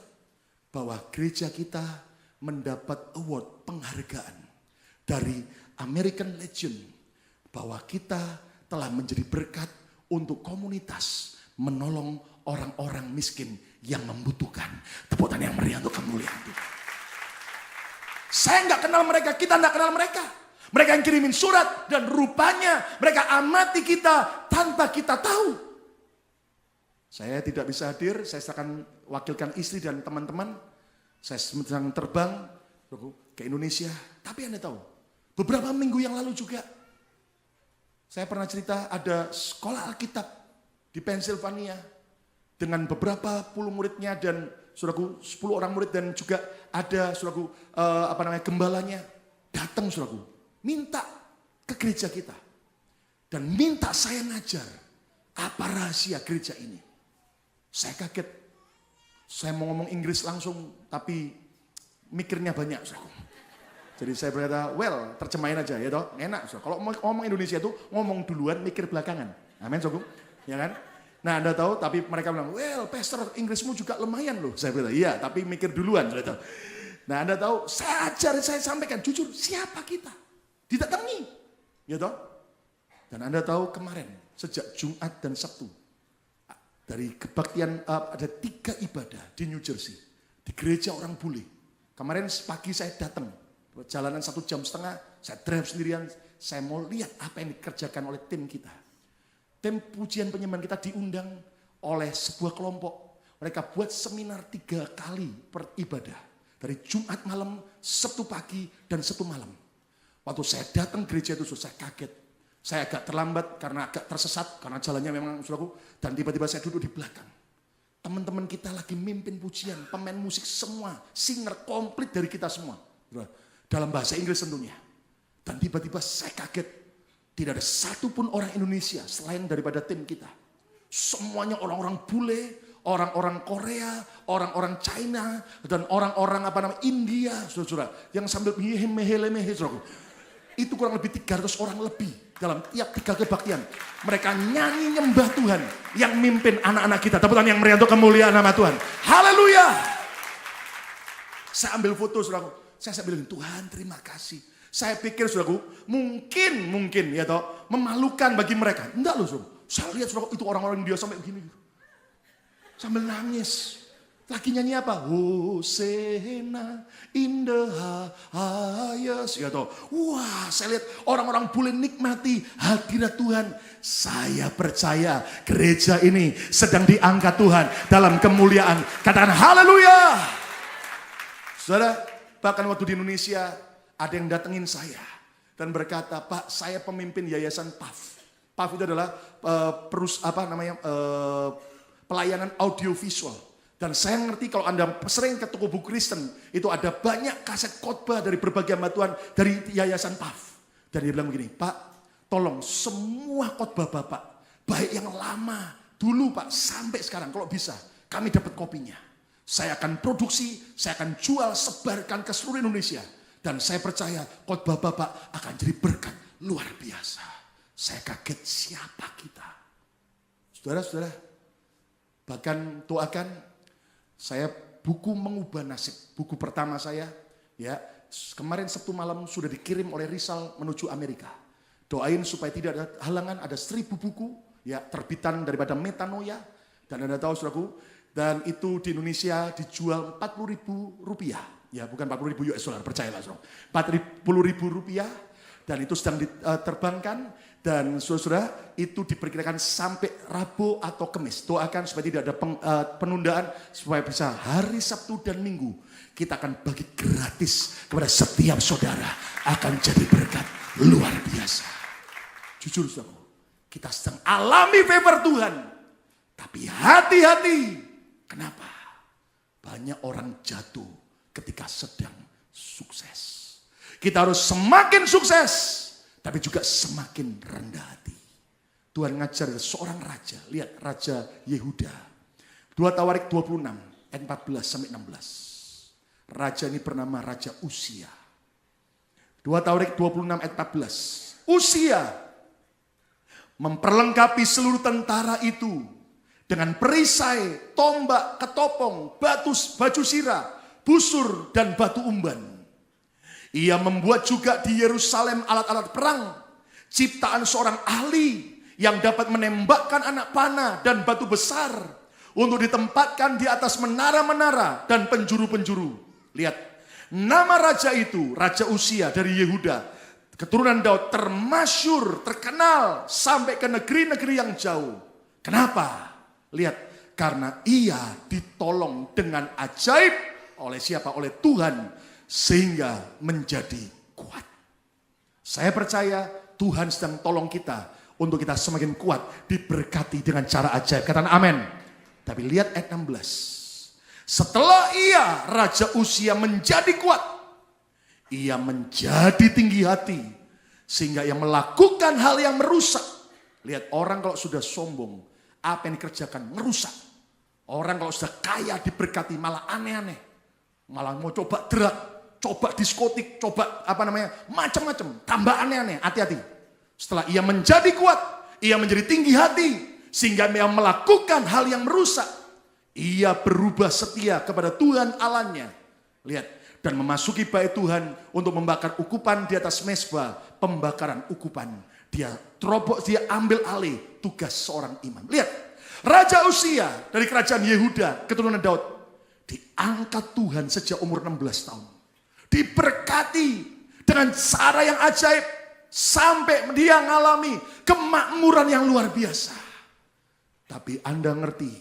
Speaker 1: bahwa gereja kita mendapat award penghargaan dari American Legion bahwa kita telah menjadi berkat untuk komunitas menolong orang-orang miskin yang membutuhkan. Tepuk tangan yang meriah untuk kemuliaan Tuhan. Saya nggak kenal mereka, kita nggak kenal mereka. Mereka yang kirimin surat dan rupanya mereka amati kita tanpa kita tahu. Saya tidak bisa hadir, saya akan wakilkan istri dan teman-teman. Saya sedang terbang ke Indonesia. Tapi Anda tahu, beberapa minggu yang lalu juga, saya pernah cerita ada sekolah Alkitab di Pennsylvania dengan beberapa puluh muridnya dan saudaraku 10 orang murid dan juga ada saudaraku gembalanya datang saudaraku minta ke gereja kita dan minta saya ngajar apa rahasia gereja ini. Saya kaget. Saya mau ngomong Inggris langsung, tapi mikirnya banyak. Jadi saya berkata, well, terjemahin aja ya toh, enak. Kalau mau ngomong Indonesia itu ngomong duluan, mikir belakangan. Amin, Sokum? Ya kan? Nah, Anda tahu, tapi mereka bilang, well, pastor Inggrismu juga lumayan loh. Saya bilang, iya, tapi mikir duluan. Nah, Anda tahu, saya ajar, saya sampaikan, jujur, siapa kita? Didatangi. Ya toh? Dan Anda tahu kemarin, sejak Jumat dan Sabtu, dari kebaktian ada 3 ibadah di New Jersey. Di gereja orang bule. Kemarin pagi saya datang. Perjalanan 1,5 jam, saya drive sendirian. Saya mau lihat apa yang dikerjakan oleh tim kita. Tim pujian penyembahan kita diundang oleh sebuah kelompok. Mereka buat seminar 3 kali per ibadah. Dari Jumat malam, Sabtu pagi, dan Sabtu malam. Waktu saya datang gereja itu, saya kaget. Saya agak terlambat karena agak tersesat, karena jalannya memang saudaraku. Dan tiba-tiba saya duduk di belakang. Teman-teman kita lagi mimpin pujian, pemain musik semua, singer komplit dari kita semua. Dalam bahasa Inggris tentunya. Dan tiba-tiba saya kaget. Tidak ada satupun orang Indonesia selain daripada tim kita. Semuanya orang-orang bule, orang-orang Korea, orang-orang China, dan orang-orang India, saudara-saudara. Yang sambil mehe-mehe, saudara. Itu kurang lebih 300 orang lebih dalam tiap 3 kebaktian. Mereka nyanyi nyembah Tuhan yang mimpin anak-anak kita. Tepuk tangan yang meriah untuk kemuliaan nama Tuhan. Haleluya. Saya ambil foto saudaraku. Saya bilang Tuhan terima kasih. Saya pikir saudaraku mungkin ya toh memalukan bagi mereka. Enggak loh saudaraku. Saya lihat saudaraku itu orang-orang dia sampai begini. Sambil nangis. Lagi nyanyi apa? Hosena in the highest. Ya toh. Wah, saya lihat orang-orang boleh nikmati hadirat Tuhan. Saya percaya gereja ini sedang diangkat Tuhan dalam kemuliaan. Katakan haleluya. Saudara, bahkan waktu di Indonesia ada yang datengin saya dan berkata, "Pak, saya pemimpin yayasan PAF." PAF itu adalah pelayanan audiovisual. Dan saya ngerti kalau Anda sering ke toko buku Kristen, itu ada banyak kaset khotbah dari berbagai hamba Tuhan dari yayasan PAF. Dan dia bilang begini, Pak, tolong semua khotbah Bapak, baik yang lama, dulu Pak, sampai sekarang kalau bisa, kami dapat kopinya. Saya akan produksi, saya akan jual, sebarkan ke seluruh Indonesia. Dan saya percaya khotbah Bapak akan jadi berkat luar biasa. Saya kaget siapa kita. Saudara-saudara, bahkan doakan, saya buku mengubah nasib, buku pertama saya, ya kemarin Sabtu malam sudah dikirim oleh Rizal menuju Amerika. Doain supaya tidak ada halangan, ada 1000 buku, ya terbitan daripada Metanoia. Dan Anda tahu saudaraku, dan itu di Indonesia dijual Rp40.000, ya bukan Rp40.000 US, percayalah saudara. Rp40.000, Dan itu sedang diterbangkan. Dan saudara-saudara itu diperkirakan sampai Rabu atau Kamis. Doakan supaya tidak ada penundaan. Supaya bisa hari Sabtu dan Minggu. Kita akan bagi gratis kepada setiap saudara. Akan jadi berkat luar biasa. Jujur saudara, kita sedang alami favor Tuhan. Tapi hati-hati. Kenapa? Banyak orang jatuh ketika sedang sukses. Kita harus semakin sukses, tapi juga semakin rendah hati. Tuhan ngajar seorang raja. Lihat Raja Yehuda. 2 Tawarik 26 ayat 14 sampai 16. Raja ini bernama Raja Uzia. 2 Tawarik 26 ayat 14. Uzia memperlengkapi seluruh tentara itu dengan perisai, tombak, ketopong, baju sirah, busur, dan batu umban. Ia membuat juga di Yerusalem alat-alat perang, ciptaan seorang ahli yang dapat menembakkan anak panah dan batu besar untuk ditempatkan di atas menara-menara dan penjuru-penjuru. Lihat, nama raja itu, Raja Uzia dari Yehuda, keturunan Daud, termasyur, terkenal sampai ke negeri-negeri yang jauh. Kenapa? Lihat, karena ia ditolong dengan ajaib oleh siapa? Oleh Tuhan. Sehingga menjadi kuat. Saya percaya Tuhan sedang tolong kita untuk kita semakin kuat, diberkati dengan cara ajaib. Katakan amin. Tapi lihat ayat 16. Setelah ia, Raja Uzia menjadi kuat, ia menjadi tinggi hati, sehingga ia melakukan hal yang merusak. Lihat, orang kalau sudah sombong, apa yang dikerjakan? Merusak. Orang kalau sudah kaya diberkati malah aneh-aneh. Malah mau coba drug, coba diskotik, coba macam-macam, tambah aneh-aneh. Hati-hati. Setelah ia menjadi kuat, ia menjadi tinggi hati, sehingga ia melakukan hal yang merusak. Ia berubah setia kepada Tuhan Allahnya. Lihat, dan memasuki bait Tuhan untuk membakar ukupan di atas mezbah pembakaran ukupan. Dia terobos, dia ambil alih tugas seorang imam. Lihat, Raja Uzia dari kerajaan Yehuda, keturunan Daud, diangkat Tuhan sejak umur 16 tahun. Diberkati dengan cara yang ajaib sampai dia mengalami kemakmuran yang luar biasa. Tapi Anda ngerti,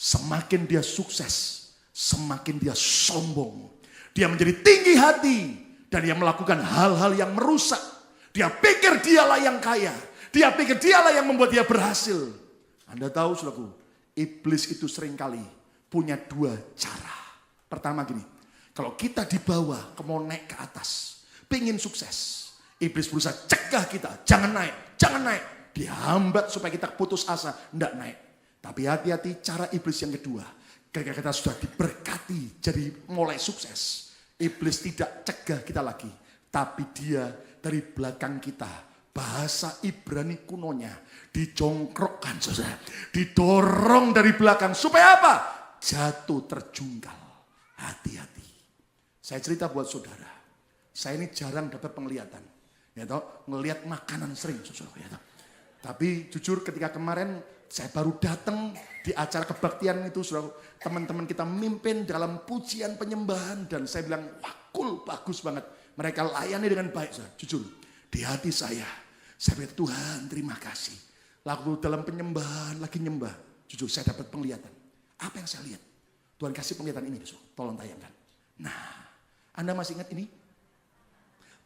Speaker 1: semakin dia sukses, semakin dia sombong. Dia menjadi tinggi hati dan dia melakukan hal-hal yang merusak. Dia pikir dialah yang kaya. Dia pikir dialah yang membuat dia berhasil. Anda tahu saudaraku, iblis itu seringkali punya dua cara. Pertama gini, kalau kita di bawah, mau naik ke atas, pengen sukses. Iblis berusaha cegah kita, jangan naik, jangan naik. Dihambat supaya kita putus asa, enggak naik. Tapi hati-hati cara iblis yang kedua. Ketika kita sudah diberkati, jadi mulai sukses. Iblis tidak cegah kita lagi. Tapi dia dari belakang kita, bahasa Ibrani kunonya, dijongkrokkan saudara. Didorong dari belakang, supaya apa? Jatuh terjungkal. Hati-hati. Saya cerita buat saudara. Saya ini jarang dapat penglihatan. Ya toh, ngelihat makanan sering saudara. Ya toh. Tapi jujur ketika kemarin saya baru datang di acara kebaktian itu, saudara, teman-teman kita mimpin dalam pujian penyembahan dan saya bilang, wah cool, bagus banget. Mereka layani dengan baik, saudara. Jujur di hati saya bilang, Tuhan terima kasih. Lalu dalam penyembahan lagi nyembah, jujur saya dapat penglihatan. Apa yang saya lihat? Tuhan kasih penglihatan ini, saudara. Tolong tayangkan. Nah, Anda masih ingat ini?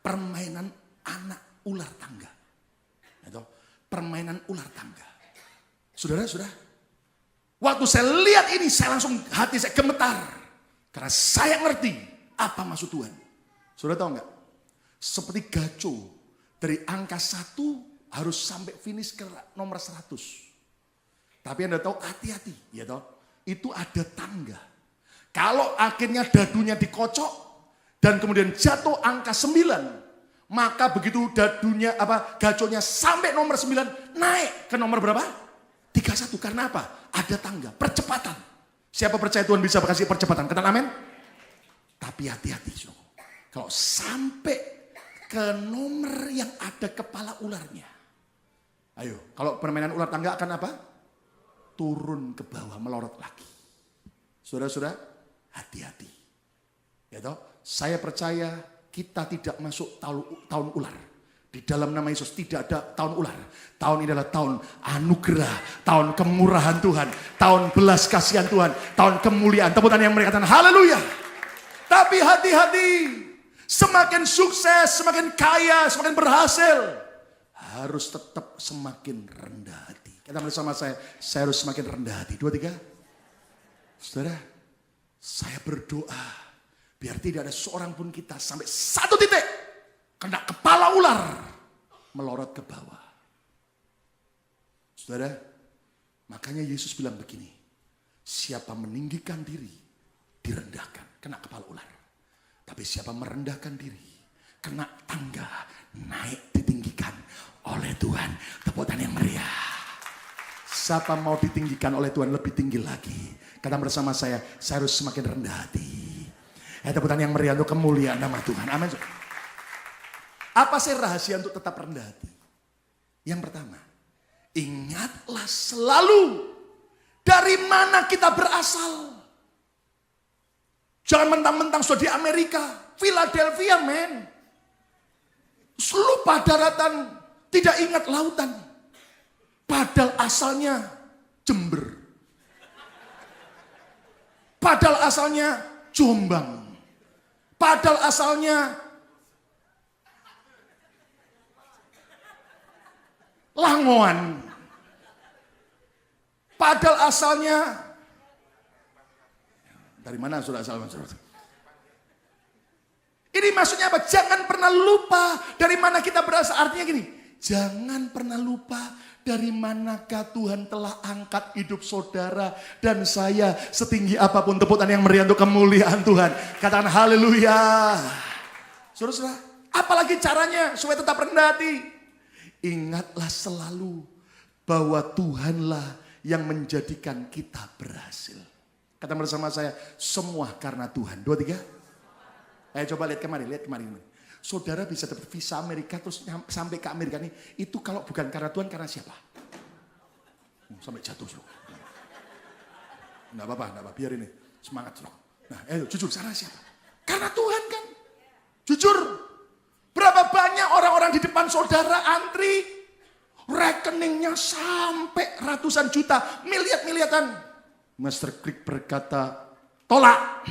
Speaker 1: Permainan anak ular tangga. Atau permainan ular tangga. Saudara, waktu saya lihat ini, saya langsung hati saya gemetar. Karena saya ngerti apa maksud Tuhan. Saudara tahu nggak? Seperti gaco, dari angka 1 harus sampai finish ke nomor 100. Tapi Anda tahu, hati-hati, ya toh. Itu ada tangga. Kalau akhirnya dadunya dikocok dan kemudian jatuh angka 9, maka begitu dadunya gaconya sampai nomor 9 naik ke nomor berapa? 31. Karena apa? Ada tangga, percepatan. Siapa percaya Tuhan bisa kasih percepatan? Katakan amin. Tapi hati-hati, kalau sampai ke nomor yang ada kepala ularnya. Ayo, kalau permainan ular tangga akan apa? Turun ke bawah, melorot lagi. Saudara-saudara, hati-hati. Ya toh, saya percaya kita tidak masuk tahun ular. Di dalam nama Yesus tidak ada tahun ular. Tahun ini adalah tahun anugerah, tahun kemurahan Tuhan, tahun belas kasihan Tuhan, tahun kemuliaan. Tepuk tangan yang mereka katakan haleluya. Tapi hati-hati, semakin sukses, semakin kaya, semakin berhasil, harus tetap semakin rendah hati. Kata bersama saya harus semakin rendah hati. 2, 3. Saudara, saya berdoa biar tidak ada seorang pun kita sampai satu titik kena kepala ular melorot ke bawah. Saudara, makanya Yesus bilang begini, siapa meninggikan diri direndahkan, kena kepala ular. Tapi siapa merendahkan diri, kena tangga, naik ditinggikan oleh Tuhan. Tepuk tangan yang meriah. Siapa mau ditinggikan oleh Tuhan lebih tinggi lagi? Kata bersama saya harus semakin rendah hati. Tepuk tangan yang meriah untuk kemuliaan nama Tuhan. Amin. Apa sih rahasia untuk tetap rendah hati? Yang pertama, ingatlah selalu dari mana kita berasal. Jangan mentang-mentang sudah di Amerika, Philadelphia men. Lupa daratan, tidak ingat lautan. Padahal asalnya Jember. Padahal asalnya Jombang. Padahal asalnya Langoan. Padahal asalnya dari mana sudah asal? Ini maksudnya apa? Jangan pernah lupa dari mana kita berasal. Artinya gini, jangan pernah lupa dari manakah Tuhan telah angkat hidup saudara dan saya setinggi apapun. Tepuk tangan yang meriah untuk kemuliaan Tuhan. Katakan haleluya. Saudara, apalagi caranya supaya tetap rendah hati? Ingatlah selalu bahwa Tuhanlah yang menjadikan kita berhasil. Kata bersama saya, semua karena Tuhan. 2, 3. Ayo coba lihat kemarin. Saudara bisa dapat visa Amerika terus sampai ke Amerika ini. Itu kalau bukan karena Tuhan, karena siapa? Sampai jatuh. Enggak apa-apa, biar ini. Semangat. Nah, ayo jujur, karena siapa? Karena Tuhan kan. Jujur. Berapa banyak orang-orang di depan saudara antri, rekeningnya sampai ratusan juta, miliaran. Master Klik berkata, tolak.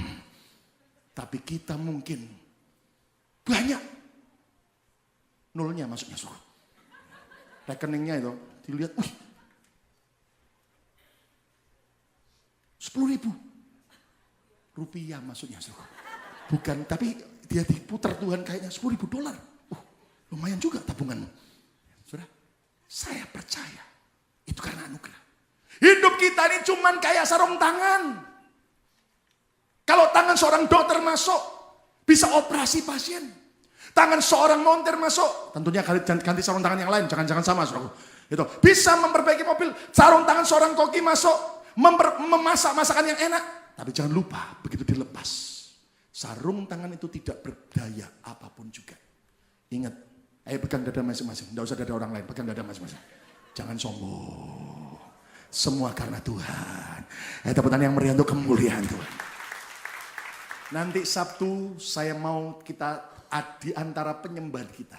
Speaker 1: Tapi kita mungkin banyak. Nolnya maksudnya suruh. Rekeningnya itu dilihat, 10.000 rupiah maksudnya suruh. Bukan, tapi dia diputar Tuhan kayaknya $10.000. Lumayan juga tabunganmu. Saudara, saya percaya itu karena anugerah. Hidup kita ini cuman kayak sarung tangan. Kalau tangan seorang dokter masuk, bisa operasi pasien. Tangan seorang montir masuk, tentunya ganti sarung tangan yang lain, jangan sama saudara. Itu bisa memperbaiki mobil. Sarung tangan seorang koki masuk, memasak masakan yang enak. Tapi jangan lupa, begitu dilepas, sarung tangan itu tidak berdaya apapun juga. Ingat, ayo pegang dada masing-masing. Tidak usah dada orang lain, pegang dada masing-masing. Jangan sombong. Semua karena Tuhan. Tepuk tangan yang meriah untuk kemuliaan Tuhan. Nanti Sabtu saya mau kita di antara penyembahan kita.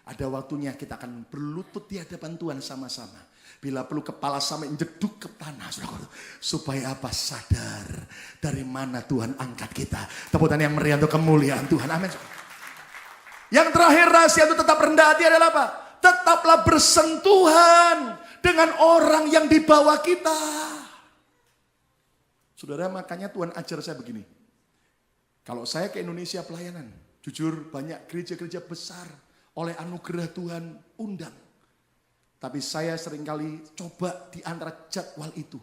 Speaker 1: Ada waktunya kita akan berlutut di hadapan Tuhan sama-sama. Bila perlu kepala sampai jeduk ke tanah. Supaya apa? Sadar dari mana Tuhan angkat kita. Tepuk tangan yang meriah untuk kemuliaan Tuhan. Amin. Yang terakhir rahasia itu tetap rendah hati adalah apa? Tetaplah bersentuhan dengan orang yang di bawah kita. Saudara, makanya Tuhan ajar saya begini. Kalau saya ke Indonesia pelayanan, jujur banyak gereja-gereja besar oleh anugerah Tuhan undang. Tapi saya seringkali coba di antara jadwal itu.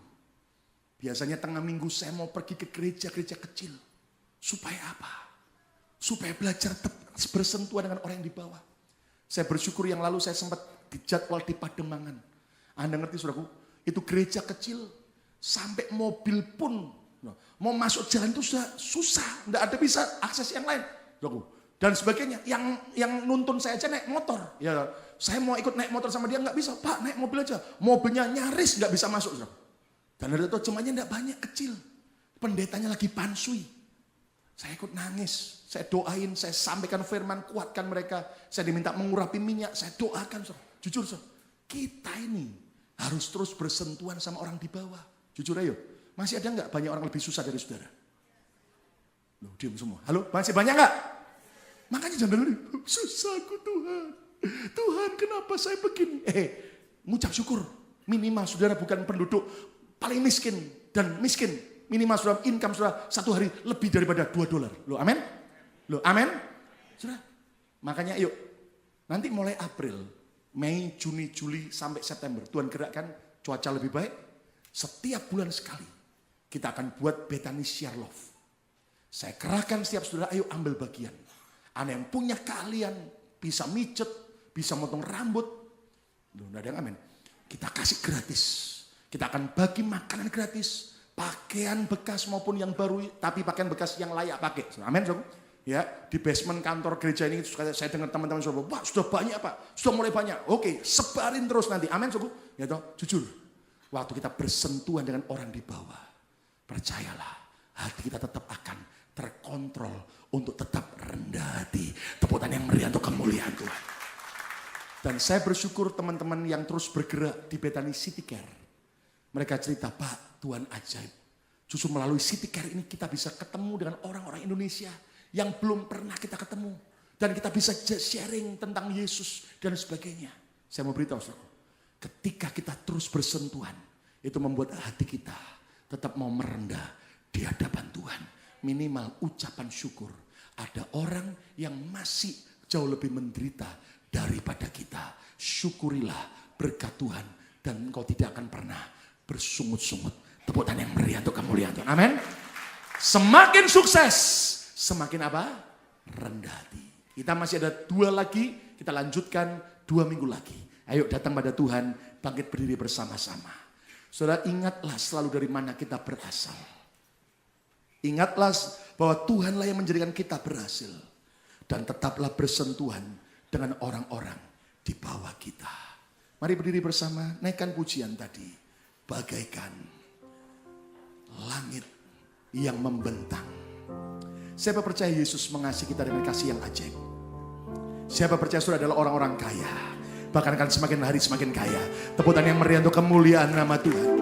Speaker 1: Biasanya tengah minggu saya mau pergi ke gereja-gereja kecil. Supaya apa? Supaya belajar bersentuhan dengan orang yang di bawah. Saya bersyukur yang lalu saya sempat dijadwal di Pademangan. Anda ngerti saudaraku? Itu gereja kecil. Sampai mobil pun mau masuk jalan itu sudah susah. Tidak ada bisa akses yang lain. Dan sebagainya. Yang nuntun saya aja naik motor. Ya, saya mau ikut naik motor sama dia nggak bisa. Pak, naik mobil aja. Mobilnya nyaris nggak bisa masuk. Dan ada tuh jemaahnya nggak banyak, kecil. Pendetanya lagi pansui. Saya ikut nangis, saya doain, saya sampaikan firman, kuatkan mereka. Saya diminta mengurapi minyak, saya doakan. Jujur, kita ini harus terus bersentuhan sama orang di bawah. Jujur ayo, masih ada nggak banyak orang lebih susah dari saudara? Loh, diam semua. Halo, masih banyak nggak? Makanya jangan bilang, susahku Tuhan. Tuhan kenapa saya begini? Ngucap syukur. Minimal saudara bukan penduduk paling miskin dan miskin. Minimal saudara income saudara satu hari lebih daripada $2. Loh, amin? Loh, amin? Saudara, makanya yuk, nanti mulai April, Mei, Juni, Juli, sampai September, Tuhan gerakkan cuaca lebih baik. Setiap bulan sekali, kita akan buat Bethany Share Love. Saya kerahkan setiap saudara, ayo ambil bagian. Anda yang punya keahlian, bisa mijet, bisa motong rambut. Loh, enggak ada yang amin. Kita kasih gratis. Kita akan bagi makanan gratis. Pakaian bekas maupun yang baru, tapi pakaian bekas yang layak pakai. Amin, saudara. Ya, di basement kantor gereja ini saya dengar teman-teman saudara, wah sudah banyak Pak, sudah mulai banyak. Oke, sebarin terus nanti. Amin, saudara. Ya toh, jujur. Waktu kita bersentuhan dengan orang di bawah, percayalah, hati kita tetap akan terkontrol untuk tetap rendah hati. Tepuk tangan yang meriah untuk kemuliaan Tuhan. Dan saya bersyukur teman-teman yang terus bergerak di Bethany City Care. Mereka cerita, Pak, Tuhan ajaib. Justru melalui City Care ini kita bisa ketemu dengan orang-orang Indonesia yang belum pernah kita ketemu. Dan kita bisa sharing tentang Yesus dan sebagainya. Saya mau beritahu, saudara, ketika kita terus bersentuhan, itu membuat hati kita tetap mau merendah di hadapan Tuhan. Minimal ucapan syukur. Ada orang yang masih jauh lebih menderita daripada kita. Syukurilah berkat Tuhan dan engkau tidak akan pernah bersungut-sungut. Tepuk tangan yang meriah untuk kemuliaan Tuhan. Amin. Semakin sukses, semakin apa? Rendah hati. Kita masih ada 2 lagi, kita lanjutkan 2 minggu lagi. Ayo datang pada Tuhan, bangkit berdiri bersama-sama. Saudara, ingatlah selalu dari mana kita berasal. Ingatlah bahwa Tuhanlah yang menjadikan kita berhasil. Dan tetaplah bersentuhan dengan orang-orang di bawah kita. Mari berdiri bersama, naikkan pujian tadi. Bagaikan langit yang membentang. Siapa percaya Yesus mengasihi kita dengan kasih yang ajaib? Siapa percaya saudara adalah orang-orang kaya? Bahkan akan semakin hari semakin kaya. Tepuk tangan yang meriah untuk kemuliaan nama Tuhan.